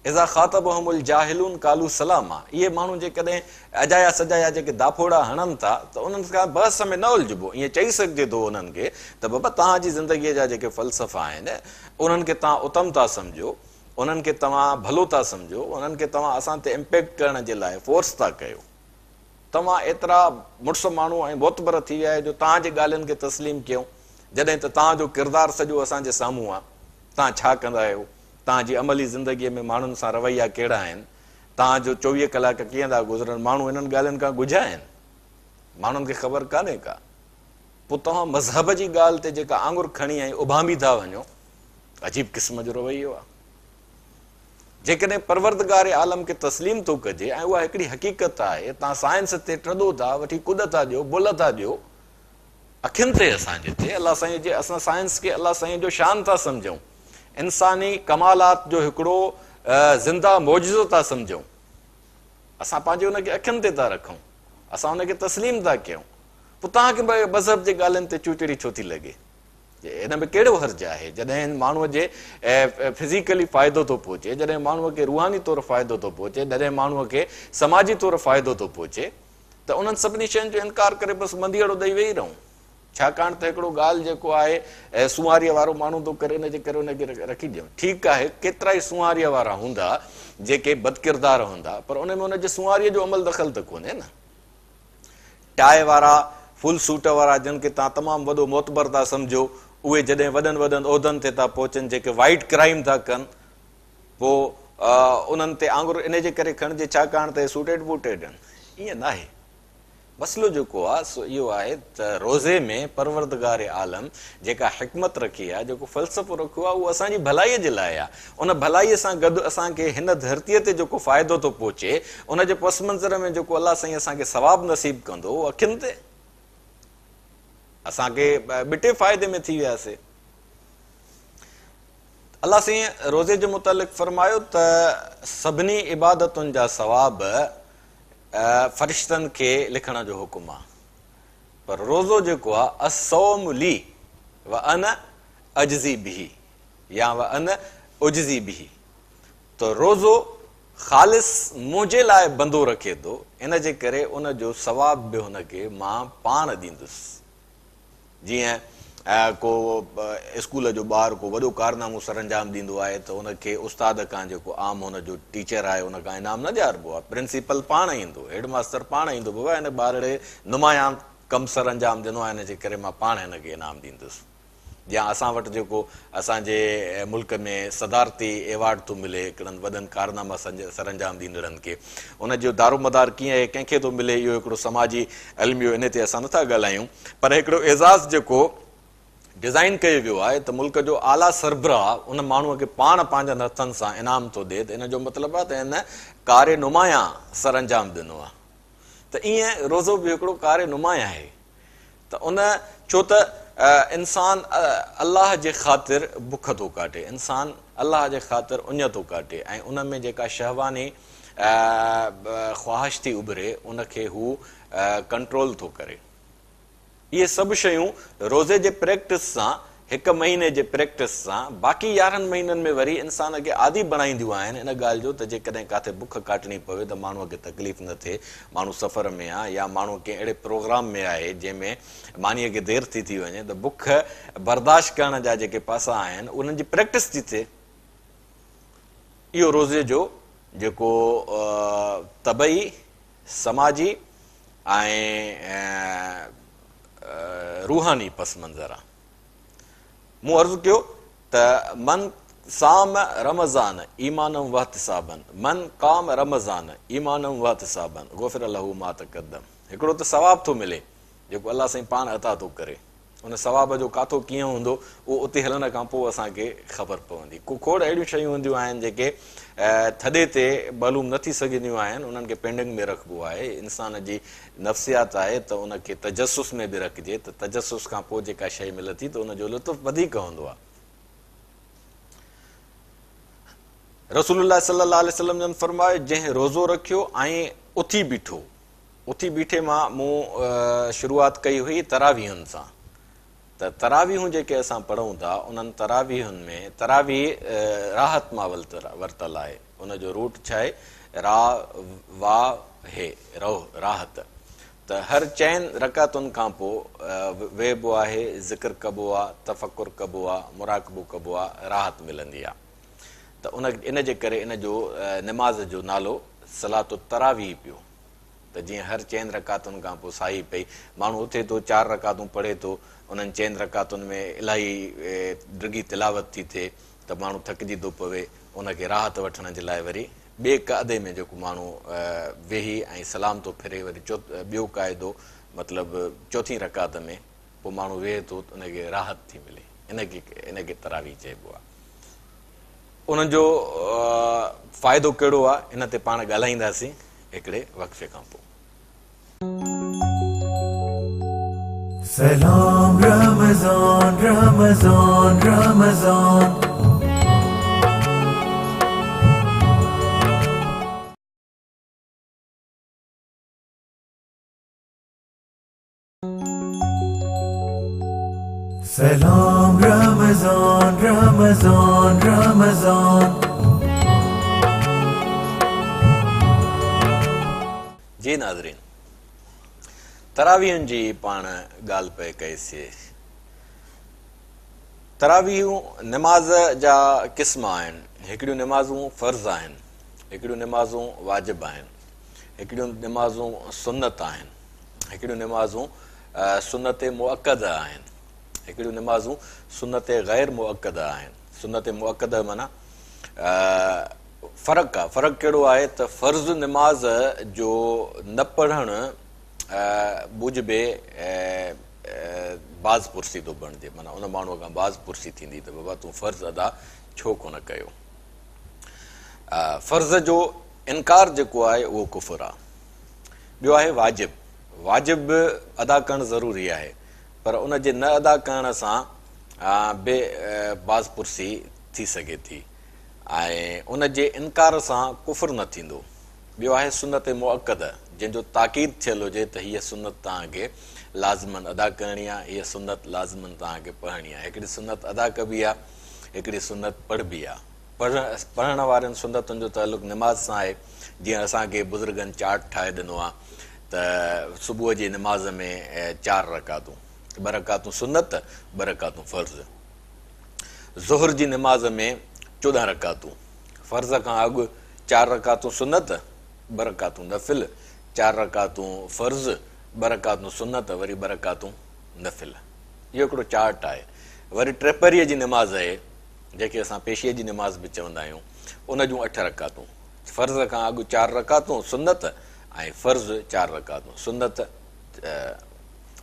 इज़ा ख़ातबहुमुल जाहिलून क़ालू सलामा। इहे माण्हू जेकॾहिं अजाया सजाया जेके दाफोड़ा हणनि था, त उन्हनि खां बहस में न उलझिबो। ईअं चई सघिजे थो उन्हनि खे त बाबा तव्हांजी ज़िंदगीअ जा जेके फ़लसफ़ा आहिनि उन्हनि खे तव्हां उतम था सम्झो, उन्हनि खे तव्हां भलो था सम्झो, उन्हनि खे तव्हां असां ते इम्पैक्ट करण जे लाइ फोर्स था कयो। तव्हां एतिरा मुड़ुस माण्हू ऐं मोतबर थी विया आहियो जो तव्हांजे ॻाल्हियुनि खे तस्लीम कयूं, जॾहिं त तव्हांजो किरदारु सॼो असांजे साम्हूं आहे। तव्हां छा कंदा आहियो, तव्हांजी अमली ज़िंदगीअ में माण्हुनि सां रवैया कहिड़ा आहिनि, तव्हांजो 24 कलाक कीअं था गुज़रनि, माण्हू हिननि ॻाल्हियुनि खां गुझा आहिनि, माण्हुनि खे ख़बर कान्हे का। पोइ तव्हां मज़हब जी ॻाल्हि ते जेका आंगुर खणी ऐं उभामी था वञो, अजीब क़िस्म जो रवैयो आहे। जेकॾहिं परवरदिगार आलम खे तस्लीम थो कजे ऐं उहा हिकिड़ी हक़ीक़त आहे, तव्हां साइंस ते टॾो था वठी कुॾ था ॾियो, बुल था ॾियो अखियुनि ते असांजे ते, अलाह साईं जे असां साइंस खे अलाह साईं जो शान था सम्झूं, इंसानी कमालात जो हिकिड़ो ज़िंदा मौजज़ो था सम्झूं, असां पंहिंजे हुनखे अखियुनि ते था रखूं, असां हुनखे तस्लीम था कयूं। पोइ तव्हांखे मज़हब जे ॻाल्हियुनि ते चूचड़ी छो थी लॻे। हिन में कहिड़ो हर्ज़ु आहे। जॾहिं माण्हूअ जे फिज़िकली फ़ाइदो थो पहुचे, जॾहिं माण्हूअ खे रूहानी तौरु फ़ाइदो थो पहुचे, जॾहिं माण्हूअ खे समाजी तौरु फ़ाइदो थो पहुचे, त उन्हनि सभिनी शयुनि जो इनकार करे बसि मंदीअड़ो ॾेई वेही रहूं। छाकाणि त हिकिड़ो ॻाल्हि जेको आहे सुवारीअ वारो माण्हू थो करे, इनजे करे उनखे रखी ॾियूं। ठीकु आहे, केतिरा ई सुवारीअ वारा हूंदा जेके बदकिरदार हूंदा, पर उन में उनजे सुवारीअ जो अमल दख़ल त कोन्हे न। टाए वारा, फुल सूट वारा, जिन खे तव्हां तमामु वॾो मोतबर था सम्झो, उहे जॾहिं वॾनि वॾनि उहिदनि ते था पहुचनि, जेके वाइट क्राइम था कनि, पोइ उन्हनि ते आङुर इनजे करे खणिजे छाकाणि त सूटेड बूटेड आहिनि। ईअं न आहे। मसइलो जेको आहे सो इहो आहे त रोज़े में परवरदिगार आलम जेका हिकमत रखी आहे, जेको फ़लसफ़ो रखियो आहे, उहो असांजी भलाईअ जे लाइ आहे। उन भलाईअ सां गॾु असांखे हिन धरतीअ ते जेको फ़ाइदो थो पहुचे, उनजे पस मंज़र में जेको अलाह साईं असांखे सवाबु नसीब कंदो, उहो अखियुनि ते असांखे ॿिटे फ़ाइदे में थी वियासीं। अलाह साईं रोज़े जे मुतालिक़ फरमायो त सभिनी इबादतुनि जा सवाब फ़रिश्तनि खे लिखण जो हुकुम आहे, पर रोज़ो जेको आहे असौम ली व अन अजज़ी बिही या व अन उजज़ी बिही, त रोज़ो ख़ालिस मुंहिंजे लाइ बंदो रखे थो, इन जे करे उन जो सवाब बि हुनखे मां पाण ॾींदुसि। जीअं को स्कूल जो ॿारु को वॾो कारनामो सर अंजाम ॾींदो आहे त उनखे उस्ताद खां जेको आम हुनजो टीचर आहे उन खां इनाम न ॾियारिबो आहे, प्रिंसिपल पाण ईंदो, हेडमास्टर पाण ईंदो, बाबा हिन ॿारड़े नुमायां कमु सर अंजाम ॾिनो आहे, हिन जे करे मां पाण हिनखे इनाम ॾींदुसि। या असां वटि जेको असांजे मुल्क में सदारती एवार्ड थो मिले हिकिड़नि वॾनि कारनामा सर अंजाम ॾींदड़नि खे, उनजो दारोमदार कीअं आहे, कंहिंखे थो मिले, इहो हिकिड़ो समाजी इल्मियो, इन ते असां नथा ॻाल्हायूं। पर हिकिड़ो एज़ाज़ जेको डिज़ाइन कयो वियो आहे त मुल्क जो आला सरबराह उन माण्हूअ खे पाण पंहिंजनि हथनि सां इनाम थो ॾिए, त इन जो मतिलबु आहे त हिन कारे नुमायां सर अंजाम ॾिनो आहे। त ईअं रोज़ो बि हिकिड़ो कारे नुमायां आहे। त उन छो त इंसान अलाह जे ख़ातिर बुख थो काटे, इंसान अलाह जे ख़ातिर उञ थो काटे, ऐं उन में जेका शहवानी ख़्वाहिश थी उभरे उनखे हू कंट्रोल थो करे। इहे सभु शयूं रोज़े जे प्रैक्टिस सां, हिकु महीने जे प्रैक्टिस सां, बाक़ी 11 महीननि में वरी इंसान खे आदी बणाईंदियूं आहिनि इन ॻाल्हि जो त जेकॾहिं किथे बुख काटणी पवे त माण्हूअ खे तकलीफ़ न थिए, माण्हू सफ़र में आहे या माण्हू कंहिं अहिड़े प्रोग्राम में आहे जंहिंमें मानीअ खे देरि थी वञे, त बुख बर्दाश्त करण जा जेके पासा आहिनि उन्हनि जी प्रैक्टिस थी थिए। इहो रोज़े जो जेको तबई, समाजी ऐं रूहानी पस मंज़र आहे। मूं अर्ज़ु कयो त मन साम रमज़ान ईमानम वहतिसाबन, मन काम रमज़ान ईमानम वहतिसाबन गुफ़िर लहू मा तक़द्दम। हिकिड़ो त सवाब थो मिले जेको अलाह साईं पाण अता थो करे, उन सवाब जो काथो कीअं हूंदो उहो उते हलण खां पोइ असांखे ख़बर पवंदी। को खोड़ अहिड़ियूं शयूं हूंदियूं आहिनि जेके थधे ते मालूम न थी सघंदियूं आहिनि, उन्हनि खे पेंडिंग में रखिबो आहे। इंसान जी नफ़्सियात आहे त उनखे तजसुस में बि रखिजे, त तजसुस खां पोइ जेका शइ मिले थी त उनजो लुत्फ़ वधीक हूंदो आहे। रसूलुल्लाह सल्लल्लाहु अलैहि वसल्लम जन फरमायो, जंहिं रोज़ो रखियो ऐं उथी बीठो, उथी बीठे मां मूं शुरूआत कई हुई तरावीहुनि सां, त तरावीहूं जेके असां पढ़ूं था उन्हनि तरावीहुनि में तरावीह राहत मां वरितल आहे। उनजो रूट छा आहे? रा वा हे रहो, राहत। त हर 4 रकातुनि खां पोइ वेहबो आहे, ज़िक्र कबो आहे, तफ़कुर कबो आहे, मुराक़बो कबो आहे, राहत मिलंदी आहे। त इन जे करे इन जो निमाज़ जो नालो सलातो तरावीह पियो। त जीअं हर 4 रकातुनि खां पोइ साई पई, माण्हू उथे थो 4 रकातूं पढ़े थो, उन्हनि 4 रकातुनि में इलाही डिघी तिलावत थी थिए त माण्हू थकिजी थो पवे, उनखे राहत वठण जे लाइ वरी ॿिए क़ाइदे में जेको माण्हू वेही ऐं सलाम थो फिरे, वरी ॿियो क़ाइदो मतिलबु 4थी रकात में पोइ माण्हू वेहे थो, उनखे राहत थी मिले, इनखे तरावीह चइबो आहे। उनजो फ़ाइदो कहिड़ो आहे इन ते पाण ॻाल्हाईंदासीं हिकिड़े वक़्फ़े खां पोइ। सलाम रमज़ान रमज़ान रमज़ान, सलाम रमज़ान रमज़ान रमज़ान। जी नाज़रीन, तरावीहुनि जी पाण ॻाल्हि पए कईसीं। तरावीहूं निमाज़ जा क़िस्म आहिनि। हिकिड़ियूं निमाज़ूं फ़र्ज़ आहिनि, हिकिड़ियूं निमाज़ूं वाजिब आहिनि, हिकिड़ियूं निमाज़ूं सुन्नत आहिनि, हिकिड़ियूं निमाज़ूं सुन्नत मुअक्कद आहिनि, हिकिड़ियूं निमाज़ूं सुन्नत ग़ैर मुअक्कद आहिनि। सुन्नत मुअक्कद माना फ़र्क़ु आहे। फ़र्क़ु कहिड़ो आहे त फ़र्ज़ निमाज़ जो न पढ़णु मूजिबे बाज़ पुरसी थो बणिजे, माना उन माण्हूअ खां बाज़ पुरसी थींदी त बाबा तूं फ़र्ज़ अदा छो कोन कयो। फ़र्ज़ जो इनकार जेको आहे उहो कुफ़र आहे। ॿियो आहे वाजिब। वाजिब अदा करणु ज़रूरी आहे, पर उन जे न अदा करण सां बे बाज़ पुरसी थी सघे थी ऐं उन जे इनकार सां कुफ़र न थींदो। ॿियो आहे सुन्नत मुअक्कद, जंहिंजो ताक़ीद थियल हुजे त हीअ सुन्नत तव्हांखे लाज़िमन अदा करणी आहे, हीअ सुन्नत लाज़िमन तव्हांखे पढ़णी आहे। हिकिड़ी सुन्नत अदा कबी आहे, हिकिड़ी सुन्नत पढ़बी आहे। पढ़ण वारनि सुन्नतुनि जो तालुक़ निमाज़ सां आहे। जीअं असांखे बुज़ुर्गनि चार्ट ठाहे ॾिनो आहे त सुबुह जी निमाज़ में 4 रकातूं, 2 रकातूं सुन्नत, 2 रकातूं फ़र्ज़। ज़ुहर जी निमाज़ में 14 रकातूं, फ़र्ज़ खां अॻु 4 रकातूं सुन्नत, 2 रकातूं नफ़िल, 4 रकातूं फ़र्ज़, 2 रकातूं सुन्नत, वरी 2 रकातूं नफ़िल। इहो हिकिड़ो चार्ट आहे। वरी टेपरीअ जी निमाज़ आहे, जेके असां पेशीअ जी निमाज़ बि चवंदा आहियूं, उन जूं 8 रकातूं, फ़र्ज़ खां अॻु 4 रकातूं सुन्नत ऐं फ़र्ज़ 4 रकातूं सुन्नत।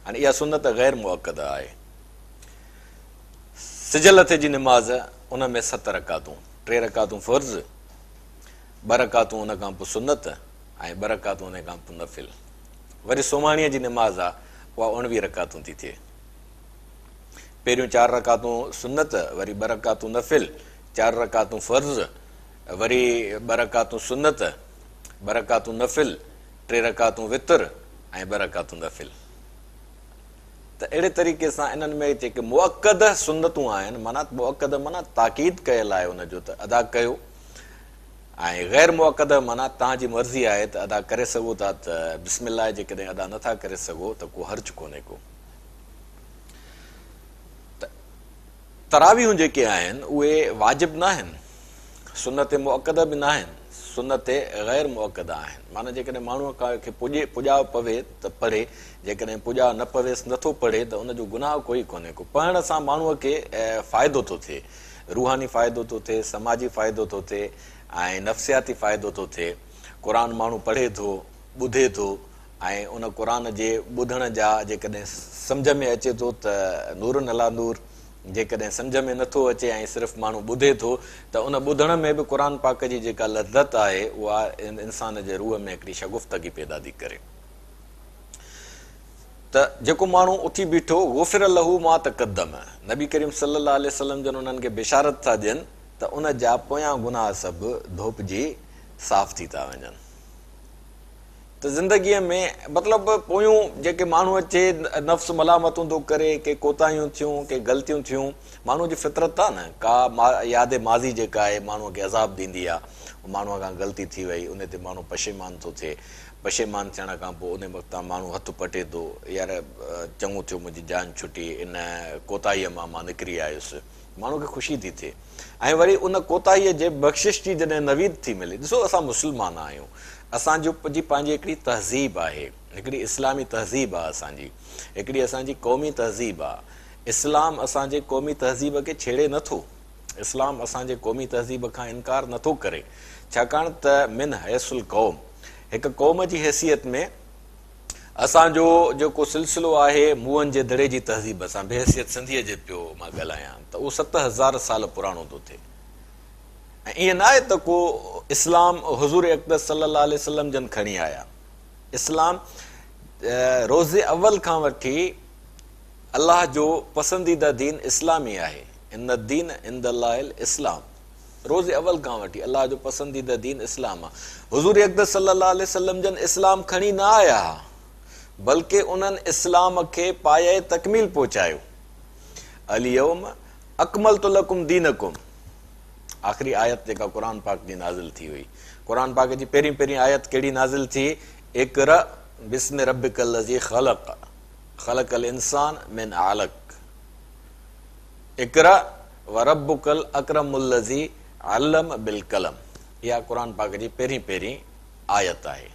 हाणे इहा सुन्नत ग़ैर मुअक्कद आहे। सिजल हथ जी निमाज़, उन में 7 रकातूं, 3 रकातूं फ़र्ज़, 2 रकातूं उन खां पोइ सुन्नत ऐं 2 रकातूं उन खां पोइ नफ़िल। वरी सुमाणीअ जी निमाज़ आहे, उहा 19 रकातूं थी थिए। पहिरियों 4 रकातूं सुन्नत, वरी 2 रकातूं नफ़िल, 4 रकातूं फ़र्ज़, वरी 2 रकातूं सुन्नत, 2 रकातूं नफ़िल, 3 रकातूं वितर ऐं 2 रकातूं नफ़िल। त अहिड़े तरीक़े सां इन्हनि में जेके मुअक्कद सुन्नतूं आहिनि, माना मुअक्कद माना ताक़ीद कयल आहे उनजो त अदा कयो, ऐं ग़ैर मुअक्कद माना तव्हांजी मर्ज़ी आहे त अदा करे सघो था, त बिस्मिल्लाह जेकॾहिं अदा नथा करे सघो त को हर्ज कोन्हे को। तरावीहूं जेके आहिनि उहे वाजिब न आहिनि, सुन्नत मुअक्कद बि न आहिनि, सुन्नत ग़ैर मुअक्कद आहिनि। माना जेकॾहिं माण्हूअ खे पुॼाव पवे त पढ़े, जेकॾहिं पुॼाव न पवेसि नथो पढ़े त उनजो गुनाह कोई कोन्हे को। पढ़ण सां माण्हूअ खे फ़ाइदो थो थिए, रूहानी फ़ाइदो थो थिए, समाजी फ़ाइदो थो थिए ऐं नफ़्सियाती फ़ाइदो थो थिए। क़ुर माण्हू पढ़े थो, ॿुधे थो ऐं उन क़ुर जे ॿुधण जा जेकॾहिं सम्झ में अचे थो त नूरन अला नूर, जेकॾहिं सम्झ में नथो अचे ऐं सिर्फ़ु माण्हू ॿुधे थो त उन ॿुधण में बि क़ुर पाक जी जेका लज़त आहे उहा इंसान जे रूह में हिकिड़ी शगुफ़्तगी पैदा थी करे। त जेको माण्हू उथी बीठो, गुफ़िर लहू मा तक़द्दम, नबी करीम सल्लल्लाहु अलैहि वसल्लम जन उन्हनि खे बिशारत था ॾियनि त उन जा पोयां गुनाह सभु धोपिजी साफ़ थी था वञनि। त ज़िंदगीअ में मतिलबु पोयूं जेके माण्हू अचे नफ़्स मलामतूं थो करे, के कोताहियूं थियूं, के ग़लतियूं थियूं, माण्हू जी फितरत आहे न, का यादि माज़ी जेका आहे माण्हूअ खे अज़ाब ॾींदी आहे। माण्हूअ खां ग़लती थी वई, उन ते माण्हू पशेमान थो थिए, पशेमान थियण खां पोइ उन वक़्तु माण्हू हथु पटे थो, यार चङो थियो मुंहिंजी जान छुटी, इन कोताहीअ मां निकिरी आयुसि, माण्हू खे ख़ुशी थी थिए। ऐं वरी उन कोताहीअ जे बख़्शिश जी जॾहिं नवीद थी मिले। ॾिसो असां मुस्लमान आहियूं, असांजो पंहिंजी हिकिड़ी तहज़ीब आहे, हिकिड़ी इस्लामी तहज़ीब आहे असांजी, हिकिड़ी असांजी क़ौमी तहज़ीब आहे। इस्लाम असांजे क़ौमी तहज़ीब खे छेड़े नथो, इस्लाम असांजे क़ौमी तहज़ीब खां इनकार नथो करे, छाकाणि त मिन हैसुल क़ौम, हिकु क़ौम जी हैसियत में असांजो जेको सिलसिलो आहे मुंहनि जे दड़े जी तहज़ीब सां, बेहसियत सिंधीअ जे पियो मां ॻाल्हायां त उहो 7000 साल पुराणो थो थिए। ऐं ईअं न आहे त को इस्लाम हुज़ूर अक़दस सल्लल्लाहु अलैहि वसल्लम जन खणी आया। इस्लाम रोज़े अव्वल खां वठी अलाह जो पसंदीदा दीन इस्लामी आहे। इन दीन इंदल्लाहिल इस्लाम, रोज़े अव्वल खां वठी अलाह जो पसंदीदा दीन इस्लाम आहे। हुज़ूर अक़दस सल्लल्लाहु अलैहि वसल्लम जन इस्लाम खणी न आया, बल्कि उन्हनि इस्लाम खे पाए तकमील पहुचायो। अल-यौम अकमलतु लकुम दीनकुम, आख़िरी आयत जेका क़ुर पाक जी नाज़िल थी हुई। क़ुर पाक जी पहिरीं आयत कहिड़ी नाज़िल थी? इक़रा बिस्मि रब्बिकल लज़ी ख़लक़ ख़लक़ल इंसान मिन अलक़ इक़रा व रब्बुकल अकरमुल लज़ी अल्लम बिल कलम। इहा क़ुर पाक जी पहिरीं आयत आहे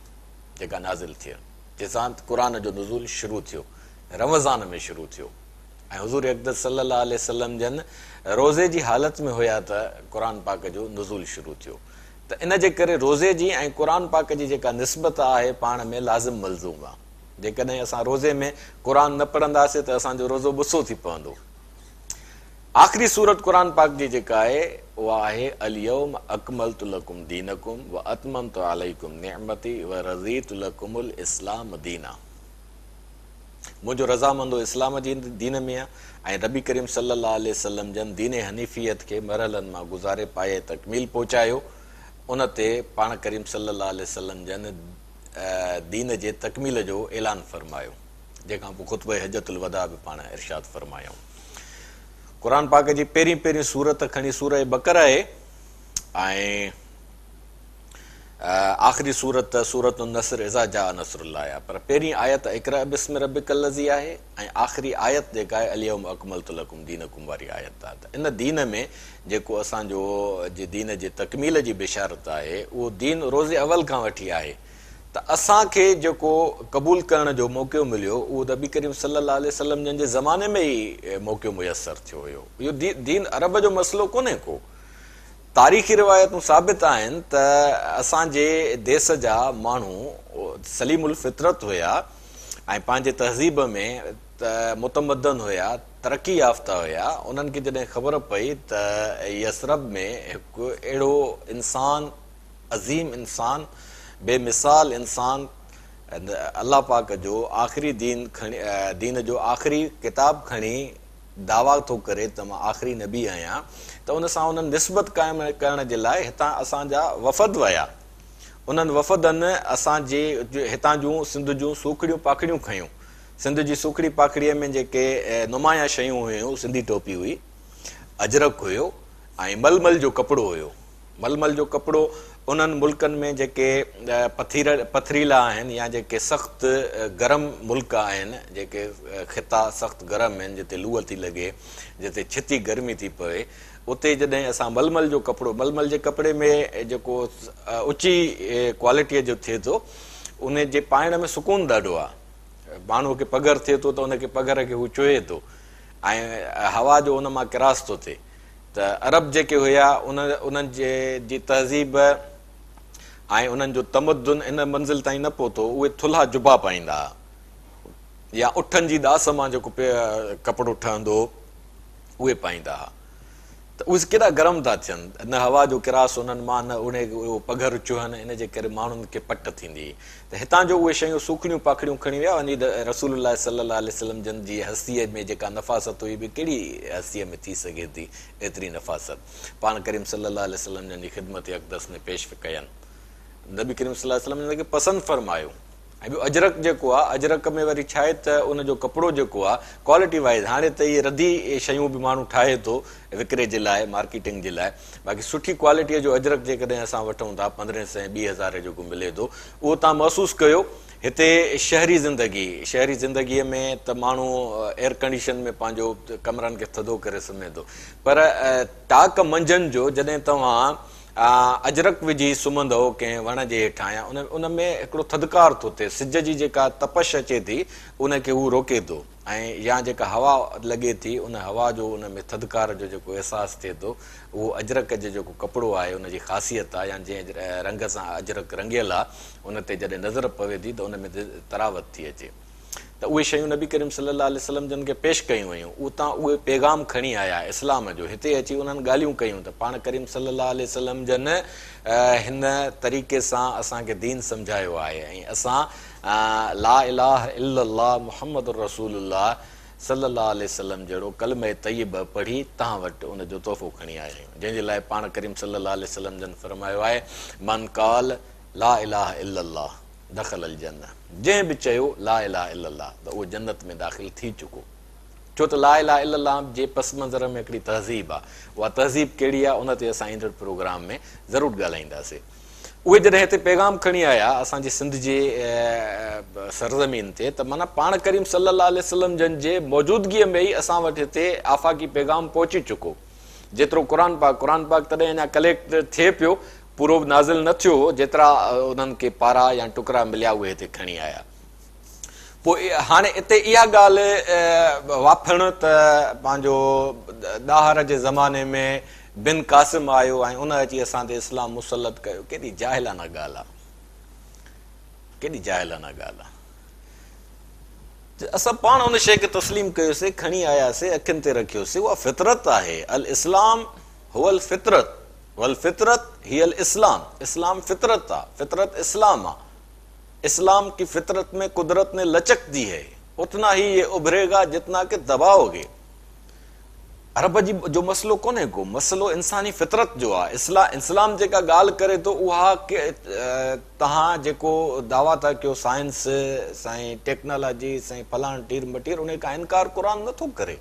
जेका नाज़िल थी, जंहिंसां क़ुर जो नुज़ूल शुरू थियो, रमज़ान में शुरू थियो। ऐं हुज़ूर अक़दस सल्लल्लाहु अलैहि वसल्लम जन रोज़े जी हालत में हुया त क़ुर पाक जो नुज़ूल शुरू थियो। त इन जे करे रोज़े जी ऐं क़ुर पाक जी जेका निस्बत आहे पाण में लाज़िम मलज़ूम आहे। जेकॾहिं असां रोज़े में क़ुर न पढ़ंदासीं त असांजो रोज़ो बुसो थी पवंदो। आख़िरी सूरत क़ुर पाक जी जेका आहे उहा आहे अल यौम अकमलतु लकुम दीनकुम व अतममतु अलैकुम निअमती व रज़ीतु लकुमुल इस्लाम दीना। मुंहिंजो रज़ामंदो इस्लाम जी दीन में आहे ऐं नबी करीम सल्लल्लाहु अलैहि वसल्लम जन दीन हनीफ़ियत खे मरहलनि मां गुज़ारे पाए तकमील पहुचायो। उन ते पाण करीम सल्लल्लाहु अलैहि वसल्लम जन दीन जे तकमील जो ऐलान फरमायो, जंहिंखां पोइ ख़ुतबे हजतुल वदा बि पाण इरशाद फरमायूं। क़ुर पाक जी पहिरीं सूरत खणी सूरह बक़रा आहे ऐं आख़िरी सूरत सूरत नसर इज़ा जा नसरुल्लाह आहे, पर पहिरीं आयत इक़रा बिस्मि रब्बिकल लज़ी आहे ऐं आख़िरी आयत जेका आहे अल यौम अकमलतु लकुम दीनकुम वारी आयत आहे। त इन दीन में जेको असांजो दीन जे तकमील जी बिशारत आहे उहो दीन रोज़े अवल खां वठी आहे। त असांखे जेको क़बूल करण जो मौक़ो मिलियो उहो नबी करीम सल्लल्लाहु अलैहि वसल्लम जन जे ज़माने में ई मौक़ो मुयसरु थियो हुयो। इहो दीन अरब जो मसइलो कोन्हे को। तारीख़ी रिवायतूं साबित आहिनि त असांजे देश जा माण्हू सलीमुल फितरत हुया ऐं पंहिंजे तहज़ीब में त मुतमदन हुया, तरक़ी याफ़्ता हुया। उन्हनि खे जॾहिं ख़बर पई त यसरब में हिकु अहिड़ो इंसान, अज़ीम इंसान, बेमिसाल इंसान अल्लाह पाक जो आख़िरी दीन जो आख़िरी किताब खणी दावा थो करे त मां आख़िरी नबी आहियां, त उन सां उन्हनि निस्बत क़ाइमु करण जे लाइ हितां असांजा वफ़द विया। उन्हनि वफ़दनि असांजे हितां जूं सिंध जूं सूखड़ियूं पाखड़ियूं खयूं। सिंध जी सूखड़ी पाखड़ीअ में जेके नुमाया शयूं हुयूं, सिंधी टोपी हुई, अजरक हुयो ऐं मलमल जो कपिड़ो हुयो। मलमल जो कपिड़ो उन्हनि मुल्कनि में जेके पथरीला आहिनि या जेके सख़्तु गरम मुल्क आहिनि, जेके ख़िता सख़्तु गरम आहिनि, जिते लूअ थी लॻे, जिते छिती गर्मी थी पए, उते जॾहिं असां मलमल जो कपिड़ो, मलमल जे कपिड़े में जेको ऊची क्वालिटीअ जो थिए थो, उन जे पाइण में सुकून ॾाढो आहे। माण्हूअ खे पघर थिए थो त उनखे पघर खे हू चुहे थो ऐं हवा जो उन मां किरास थो थिए। त अरब जेके हुया उन्हनि जी तहज़ीब ऐं उन्हनि जो तमदुन इन मंज़िल ताईं न पहुतो। उहे थुल्हा जुबा पाईंदा या उठनि जी दास मां जेको कपिड़ो ठहंदो उहे पाईंदा हुआ। त उहे केॾा गरम था थियनि, न हवा जो किरास उन्हनि मां, न उहे पघर चुहनि, इन जे करे माण्हुनि खे पट थींदी। त हितां जो उहे शयूं सूखड़ियूं पाखड़ियूं खणी विया वञी रसूलुल्लाह सल्लल्लाहु अलैहि वसल्लम जन जी हस्तीअ में जेका नफ़ासत हुई बि कहिड़ी हस्तीअ में थी सघे थी एतिरी नफ़ासत। पाण करीम सल्लल्लाहु अलैहि वसल्लम जन जी ख़िदमत अक़दस में पेश कयनि। नबी करीम सल्लल्लाहु अलैहि वसल्लम हिन खे पसंदि फरमायो। ऐं ॿियो अजरक जेको आहे, अजरक में वरी छा आहे त उनजो कपिड़ो जेको आहे क्वालिटी वाइज़, हाणे त इहे रधी शयूं बि माण्हू ठाहे थो विकिरे जे लाइ, मार्केटिंग जे लाइ। बाक़ी सुठी क्वालिटीअ जो अजरक जेकॾहिं असां वठूं था 1500 2000 जेको मिले थो, उहो तव्हां महसूसु कयो। हिते शहरी ज़िंदगीअ में त माण्हू एयर कंडीशन में पंहिंजो कमरनि खे थधो करे सुम्हे थो, पर टाक मंझंदि जो जॾहिं तव्हां अजरक विझी सुम्हंदो कंहिं वण जे हेठां या उन में हिकिड़ो थधिकार थो थिए, सिज जी जेका तपश अचे थी उनखे उहो रोके थो, ऐं या जेका हवा लॻे थी उन हवा जो उन में थधिकार जो जेको अहसासु थिए थो, उहो अजरक जो जेको कपिड़ो आहे उनजी ख़ासियत आहे। या जंहिं रंग सां अजरक रंगियल आहे उन ते जॾहिं नज़र पवे थी त उन में तरावत थी अचे। त उहे शयूं नबी करीम सल्लल्लाहु अलैहि वसल्लम जन खे पेश कयूं वयूं। उतां उहे पैगाम खणी आया इस्लाम जो, हिते अची उन्हनि ॻाल्हियूं कयूं त पाण करीम सल्लल्लाहु अलैहि वसल्लम जन हिन तरीक़े सां असांखे दीन सम्झायो आहे ऐं असां ला इलाहा इल्लल्लाह मुहम्मद रसूलुल्लाह सल्लल्लाहु अलैहि वसल्लम जहिड़ो कलमे तय्यब पढ़ी तव्हां वटि उनजो तोहफ़ो खणी आया आहियूं, जंहिंजे लाइ पाण करीम सल्लल्लाहु अलैहि वसल्लम जन फरमायो आहे मन काल ला इलाहा इल्लल्लाह दख़ल अल जन्नह, जंहिं बि चयो ला इलाहा इल्लल्लाह त उहो जन्नत में दाख़िल थी चुको। छो त ला इलाहा इल्लल्लाह जे पस मंज़र में हिकिड़ी तहज़ीब आहे। उहा तहज़ीब कहिड़ी आहे उन ते असां ईंदड़ प्रोग्राम में ज़रूरु ॻाल्हाईंदासीं। उहे जॾहिं हिते पैगाम खणी आया असांजे सिंध जे सरज़मीन ते त माना पाण करीम सल्लल्लाहु अलैहि वसल्लम जन जे मौजूदगीअ में ई असां वटि हिते आफ़ाक़ी पैगाम पहुची चुको। जेतिरो क़ुर पाक तॾहिं अञा कलेक्ट थिए पियो, पूरो नाज़िल न थियो हो, जेतिरा उन्हनि खे पारा या टुकड़ा मिलिया उहे हिते खणी आया। पोइ हाणे हिते इहा ॻाल्हि वाफण त पंहिंजो ॾाहर जे ज़माने में बिन कासिम आयो ऐं उन अची असां ते इस्लाम मुसलत कयो, केॾी जाहिलाना ॻाल्हि आहे, केॾी जाहिलाना ॻाल्हि आहे। असां पाण उन शइ खे तस्लीम कयोसीं, खणी आयासीं, अखियुनि ते रखियोसीं। उहा फितरत आहे। अल इस्लाम हुअल फितरत वल फितरत ही अल इस्लाम। इस्लाम फितरत आहे, फितरत इस्लाम आहे। इस्लाम की फितरत में कुदरत ने लचक दी है, उतना ही ये उभरेगा जितना कि दबाओगे। अरब जी जो मसलो कोन्हे को, मसलो इंसानी फितरत जो आहे। इस्लाम जेका ॻाल्हि करे थो उहा के तव्हां जेको दावा था कयो साइंस, साईं टेक्नोलॉजी, साईं फलाण टीर मटीर, उन खां इनकार क़ुर नथो करे।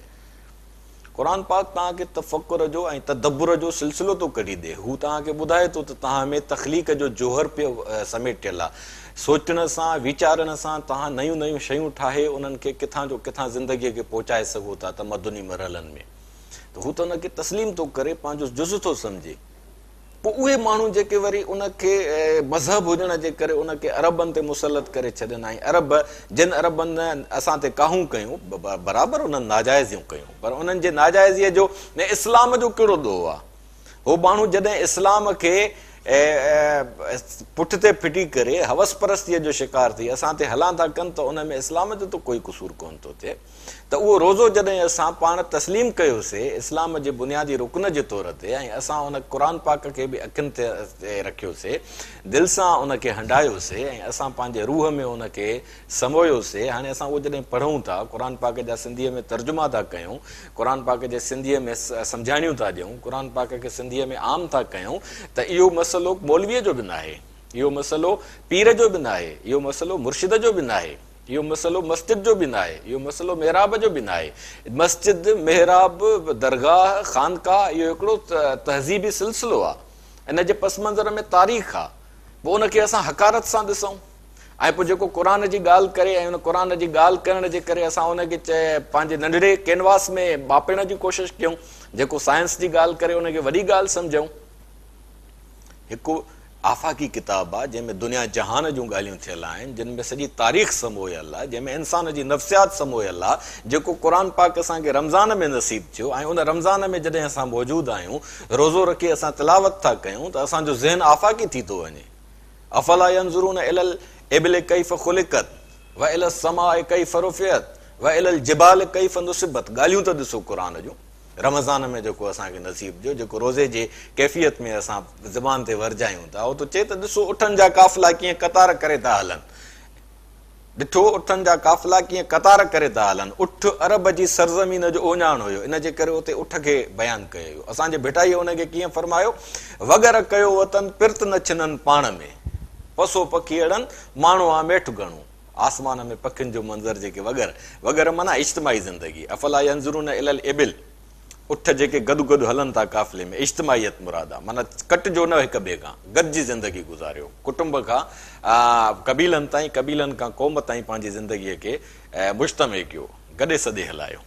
क़ुर पाक तव्हांखे तफ़क्कुर जो ऐं तदब्बुर जो सिलसिलो थो कढी ॾे। हू तव्हांखे ॿुधाए थो त तव्हां में तख़लीक़ जो जोहर पियो समेटियल आहे। सोचण सां, वीचारण सां तव्हां नयूं नयूं शयूं ठाहे उन्हनि खे किथां जो किथां ज़िंदगीअ खे पहुचाए सघो था तमदुनी मरहलनि में। त हू त उनखे तस्लीम थो करे, पंहिंजो जुज़ थो सम्झे। पोइ उहे माण्हू जेके वरी उनखे मज़हब हुजण जे करे उनखे अरबनि ते मुसलत करे छॾनि, ऐं अरब जिन अरबनि असां ते काहूं कयूं, बराबरि उन्हनि नाजाइज़ियूं कयूं, पर उन्हनि जे नाजाइज़ीअ जो न इस्लाम जो कहिड़ो ॾोह आहे। हो माण्हू जॾहिं इस्लाम खे पुठिते फिटी करे हवस परस्तीअ जो शिकार थी असां ते हलां था कनि, त उन में इस्लाम जो त कोई क़सूर कोन थो थिए। त उहो रोज़ो जॾहिं असां पाण तस्लीम कयोसीं इस्लाम जे बुनियादी रुकन जे तौर ते, ऐं असां उन क़ुर पाक खे बि अखियुनि ते रखियोसीं, दिलि सां उनखे हंडायोसीं, ऐं असां पंहिंजे रूह में उनखे समोयोसीं। हाणे असां उहो जॾहिं पढ़ूं था, क़ुर पाक जा सिंधीअ में तर्जुमा था कयूं, क़ुर पाक जे सिंधीअ में सम्झाणियूं था ॾियूं, क़ुर पाक खे सिंधीअ में आम था कयूं, त इहो मसइलो मौलवीअ जो बि न आहे, इहो मसइलो पीर जो बि न आहे, इहो मसइलो मुर्शिद जो बि न आहे, इहो मसइलो मस्जिद जो बि न आहे, इहो मसइलो मेहराब जो बि न आहे। मस्जिद, मेहराब, दरगाह, खानकाह इहो हिकिड़ो तहज़ीबी सिलसिलो आहे। इन जे पस मंज़र में तारीख़ आहे। पोइ उनखे असां हकारत सां ॾिसूं, ऐं पोइ जेको क़ुर जी ॻाल्हि करे ऐं उन क़ुर जी ॻाल्हि करण जे करे असां उनखे पंहिंजे नंढड़े कैनवास में मापण जी कोशिशि कयूं, जेको साइंस जी ॻाल्हि करे उनखे वॾी ॻाल्हि सम्झूं। हिकु आफ़ाक़ी किताब आहे जंहिंमें दुनिया जहान जूं ॻाल्हियूं थियल आहिनि, जिन में सॼी तारीख़ समोयल आहे, जंहिंमें इंसान जी नफ़्सियात समोयल आहे, जेको क़ुर पाक असांखे रमज़ान में नसीब थियो। ऐं उन रमज़ान में जॾहिं असां मौजूदु आहियूं, रोज़ो रखी असां तिलावत था कयूं, त असांजो ज़हन आफ़ाक़ी थी थो वञे। अफ़ला यंज़ुरून इलल इबिल कैफ़ ख़ुलिक़त व इलल समाए कैफ़ रुफ़ियत व इलल जिबाल कैफ़ नुसिबत। ॻाल्हियूं त ॾिसो क़ुर जूं रमज़ान में जेको असांखे नसीब जो, जेको रोज़े जे कैफ़ियत में असां ज़बान ते वरजायूं था, उहो त चए त ॾिसो उठनि जा काफ़िला कीअं कतार करे था हलनि। ॾिठो उठनि जा काफ़िला कीअं कतार करे था हलनि। उठ अरब जी सरज़मीन जो ओञाण हुयो, इन जे करे उते उठ खे बयानु कयो। असांजे भिटाईअ उनखे कीअं फरमायो, वगर कयो वतन पिर्त न छिननि पाण में, पसो पखी अड़नि माण्हू आहे मेठु घणो। आसमान में पखियुनि जो मंज़र जेके वगर माना इज्तिमाही ज़िंदगी। अफ़ला यंज़ुरून इलल इबिल, उठ जेके गॾु गॾु हलनि था काफ़िले में, इज्तिमाहियत मुराद आहे, माना कटिजो न हिक ॿिए खां, गॾिजी ज़िंदगी गुज़ारियो। कुटुंब खां क़बीलनि ताईं, क़बीलनि खां क़ौम ताईं पंहिंजी ज़िंदगीअ खे मुश्तमे कयो, गॾे सॾे हलायो।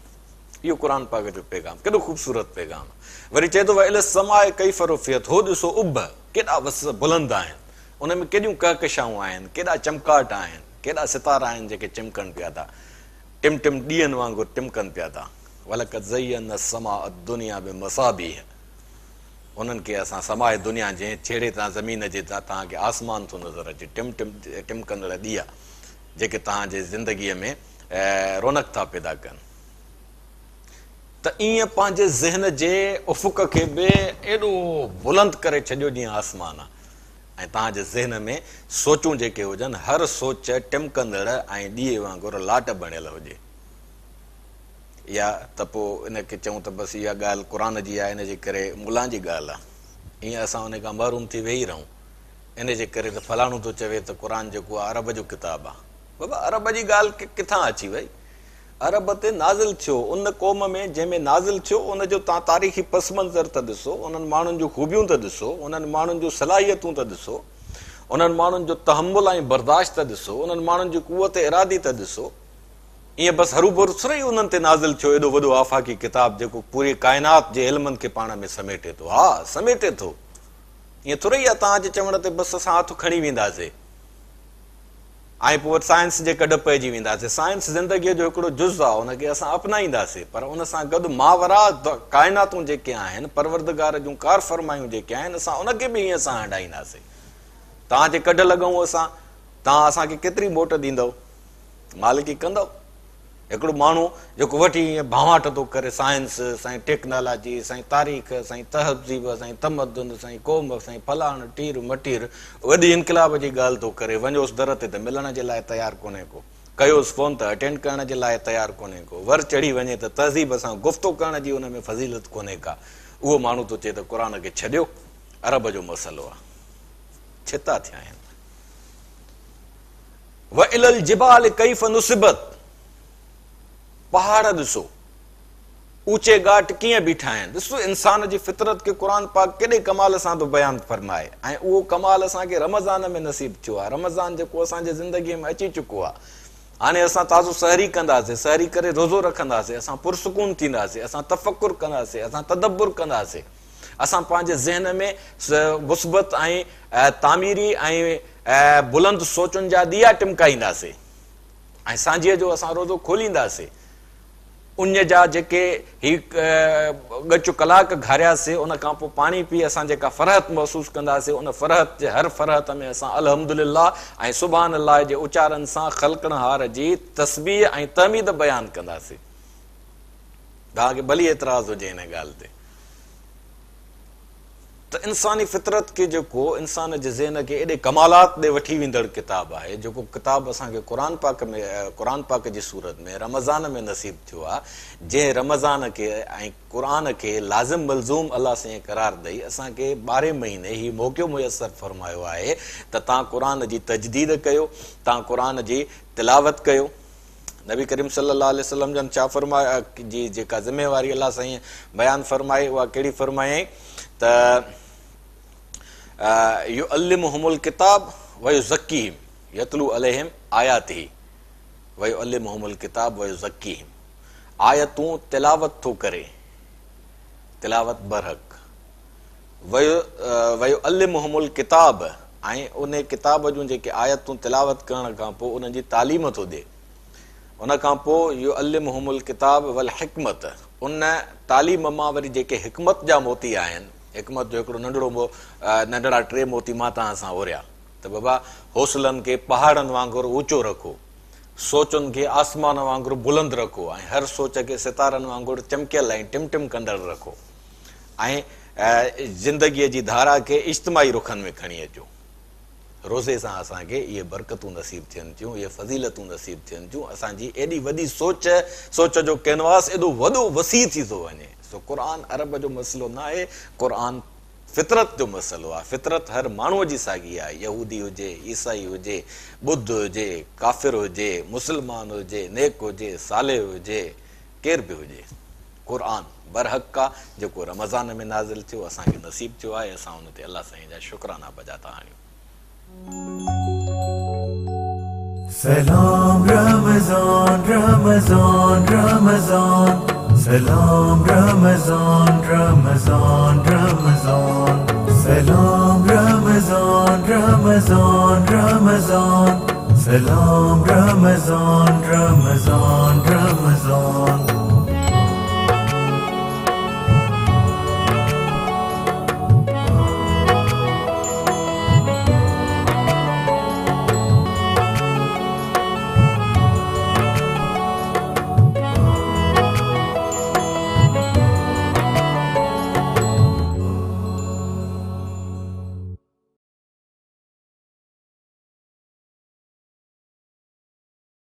इहो क़ुर पाक जो पैगाम, केॾो ख़ूबसूरत पैगाम। वरी चए थो इल समाए कैफ़ रुफ़ियत, हो ॾिसो उभ केॾा वस बुलंद आहिनि, उन में केॾियूं कहकशाऊं आहिनि, केॾा चमकाट आहिनि, केॾा सितारा आहिनि जेके चिमकनि पिया था, टिम टिम ॾींहंनि वांगुरु टिमकनि पिया था। वलक़द ज़य्यना समाअ दुनिया बिमसाबीह, उन्हनि खे असां समाए दुनिया जे छेड़े तां ज़मीन जे तां तव्हांखे आसमान थो नज़र अचे, टिम टिम टिमकंदड़ ॾीआ जेके तव्हांजे ज़िंदगीअ में रौनक था पैदा कनि। त ईअं पंहिंजे ज़हन जे उफ़ुक खे बि एॾो बुलंद करे छॾियो जीअं आसमान आहे, ऐं तव्हांजे ज़हन में सोचूं जेके हुजनि, हर सोच टिमकंदड़ ऐं ॾीए वांगुरु लाट बणियल हुजे। या त पोइ इनखे चऊं त बसि इहा ॻाल्हि क़ुर जी आहे, इन जे करे मुला जी ॻाल्हि आहे, ईअं असां उन खां महरूम थी वेही रहूं। इन जे करे त फलाणो थो चवे त क़ुर जेको आहे अरब जो किताबु आहे। बाबा अरब जी ॻाल्हि किथां अची वई? अरब ते नाज़िल थियो, उन क़ौम में जंहिंमें नाज़िल थियो उनजो तव्हां तारीख़ी पस मंज़र त ॾिसो, उन्हनि माण्हुनि जूं ख़ूबियूं त ॾिसो, उन्हनि माण्हुनि जूं सलाहियतूं त ॾिसो। उन्हनि माण्हुनि जो तहमुल ऐं बर्दाश्त त ॾिसो, उन्हनि माण्हुनि जी कुवत इरादी त ॾिसो। ईअं बसि हरूभरू सुर ई उन्हनि ते नाज़िल थियो एॾो वॾो आफ़ाक़ी किताब जेको पूरी काइनात जे इल्मनि खे पाण में समेटे थो। हा, समेटे थो। ईअं थोरे ई आहे तव्हांजे चवण ते बसि असां हथु खणी वेंदासीं ऐं पोइ साइंस जे कॾ पइजी वेंदासीं। साइंस ज़िंदगीअ जो हिकिड़ो जुज़ आहे, हुनखे असां अपनाईंदासीं, पर उन सां गॾु मावरा काइनातूं जेके आहिनि, परवरदिगार जूं कार फरमायूं जेके आहिनि, असां उनखे बि ईअं सां हंडाईंदासीं। तव्हांजे कॾ लॻूं असां, तव्हां असांखे केतिरी मोट ॾींदव? मालिकी कंदव? हिकिड़ो माण्हू जेको वठी ईअं भावाट थो करे साइंस, साईं टेक्नोलॉजी, साईं तारीख़, साईं तहज़ीब, साईं तमदुन, साईं क़ौम, साईं फलाण टीर मटीर, वॾी इनक़लाब जी ॻाल्हि थो करे, वञोसि दर ते त मिलण जे लाइ तयारु कोन्हे को, कयोसि फ़ोन त अटेंड करण जे लाइ तयारु कोन्हे को, वर चढ़ी वञे त तहज़ीब सां गुफ़्तो करण जी हुन में फज़ीलत कोन्हे का, उहो माण्हू थो चए त क़ुर खे छॾियो, अरब जो मसइलो आहे। छिता थिया आहिनि। व इलल जिबाल कैफ़ नुसिबत, पहाड़ ॾिसो, ऊचे घाट कीअं बीठा आहिनि। ॾिसो इंसान जी फितरत खे क़ुर पाक केॾे कमाल सां थो बयानु फरमाए, ऐं उहो कमाल असांखे रमज़ान में नसीब थियो आहे। रमज़ान जेको असांजे ज़िंदगीअ में अची चुको आहे। हाणे असां ताज़ो सहरी कंदासीं, सहरी करे रोज़ो रखंदासीं, असां पुरसुकून थींदासीं, असां तफ़कुर कंदासीं, असां तदब्बुर कंदासीं, असां पंहिंजे ज़हन में मुस्बत ऐं तामीरी ऐं बुलंद सोचुनि जा ॾीआ टिमकाईंदासीं, ऐं सांझीअ जो असां रोज़ो खोलींदासीं। उन जा जेके ही ॻच कलाक घारियासीं, उन खां पोइ पाणी पी असां जेका फ़रहत महसूसु कंदासीं, उन फ़रहत जे हर फ़रहत में असां अल्हम्दुलिल्लाह ऐं सुभान अल्लाह जे उचारनि सां ख़ल्क़णहार जी तस्बीह ऐं तहमीद बयानु कंदासीं। तव्हांखे भली एतिराज़ हुजे हिन ॻाल्हि ते त इंसानी फितरत खे जेको इंसान जे ज़हन खे एॾे कमालात ॾे वठी वेंदड़ किताब आहे, जेको किताब असांखे क़ुर पाक जी सूरत में रमज़ान में नसीब थियो आहे, जंहिं रमज़ान खे ऐं क़ुर खे लाज़िम मलज़ूम अलाह साईं करार ॾेई असांखे 12 महीने ही मौक़ो मुयसर फरमायो आहे त तव्हां क़ुर जी तजदीद कयो, तव्हां क़ुर जी तिलावत कयो। नबी करीम सल्लल्लाहु अलैहि वसल्लम जन छा फरमाया जी जेका ज़िम्मेवारी अलाह साईं बयानु फरमाए, उहा कहिड़ी फरमायईं त युअल्लिमुहुमुल किताब व युज़क्कीहिम यतलू अलैहिम आयातिही व युअल्लिमुहुमुल किताब व युज़क्कीहिम। आयतूं तिलावत थो करे, तिलावत बरहक, व युअल्लिमुहुमुल किताब, ऐं उन किताब जूं जेके आयतूं तिलावत करण खां पोइ उन्हनि जी तालीम थो ॾे। उन खां पोइ युअल्लिमुहुमुल किताब वल हिकमत, उन तालीम मां वरी जेके हिकमत जा मोती आहिनि, हिकमत जो हिकिड़ो नंढड़ा 3 मोती मां तव्हां सां ओरिया त बाबा हौसलनि खे पहाड़नि वांगुरु ऊचो रखो, सोचुनि खे आसमान वांगुरु बुलंद रखो, ऐं हर सोच खे सितारनि वांगुरु चमकियल ऐं टिम कंदड़ रखो, ऐं ज़िंदगीअ जी धारा खे इज्तिमाही रुखनि में खणी अचो। रोज़े सां असांखे इहे बरकतूं नसीब थियनि थियूं, इहे फज़ीलतूं नसीब थियनि थियूं। असांजी एॾी वॾी सोच जो कैनवास एॾो वॾो वसी थी थो वञे। सो क़ुर अरब जो मसइलो न आहे, क़ुर फितरत जो मसइलो आहे। फितरत हर माण्हूअ जी साॻी आहे, यहूदी हुजे, ईसाई हुजे, बुद्ध हुजे, काफ़िर हुजे, मुस्लमान हुजे, नेक हुजे, सालेह हुजे, केर बि हुजे, क़ुर बरहक आहे जेको रमज़ान में नाज़िल थियो, असांखे नसीब थियो आहे। असां हुन ते अलाह साईं जा शुक्राना बजा था आणियूं। Salam Ramazan, Ramazan, Ramazan. Salam Ramazan, Ramazan, Ramazan. Salam Ramazan, Ramazan, Ramazan. Salam Ramazan, Ramazan, Ramazan.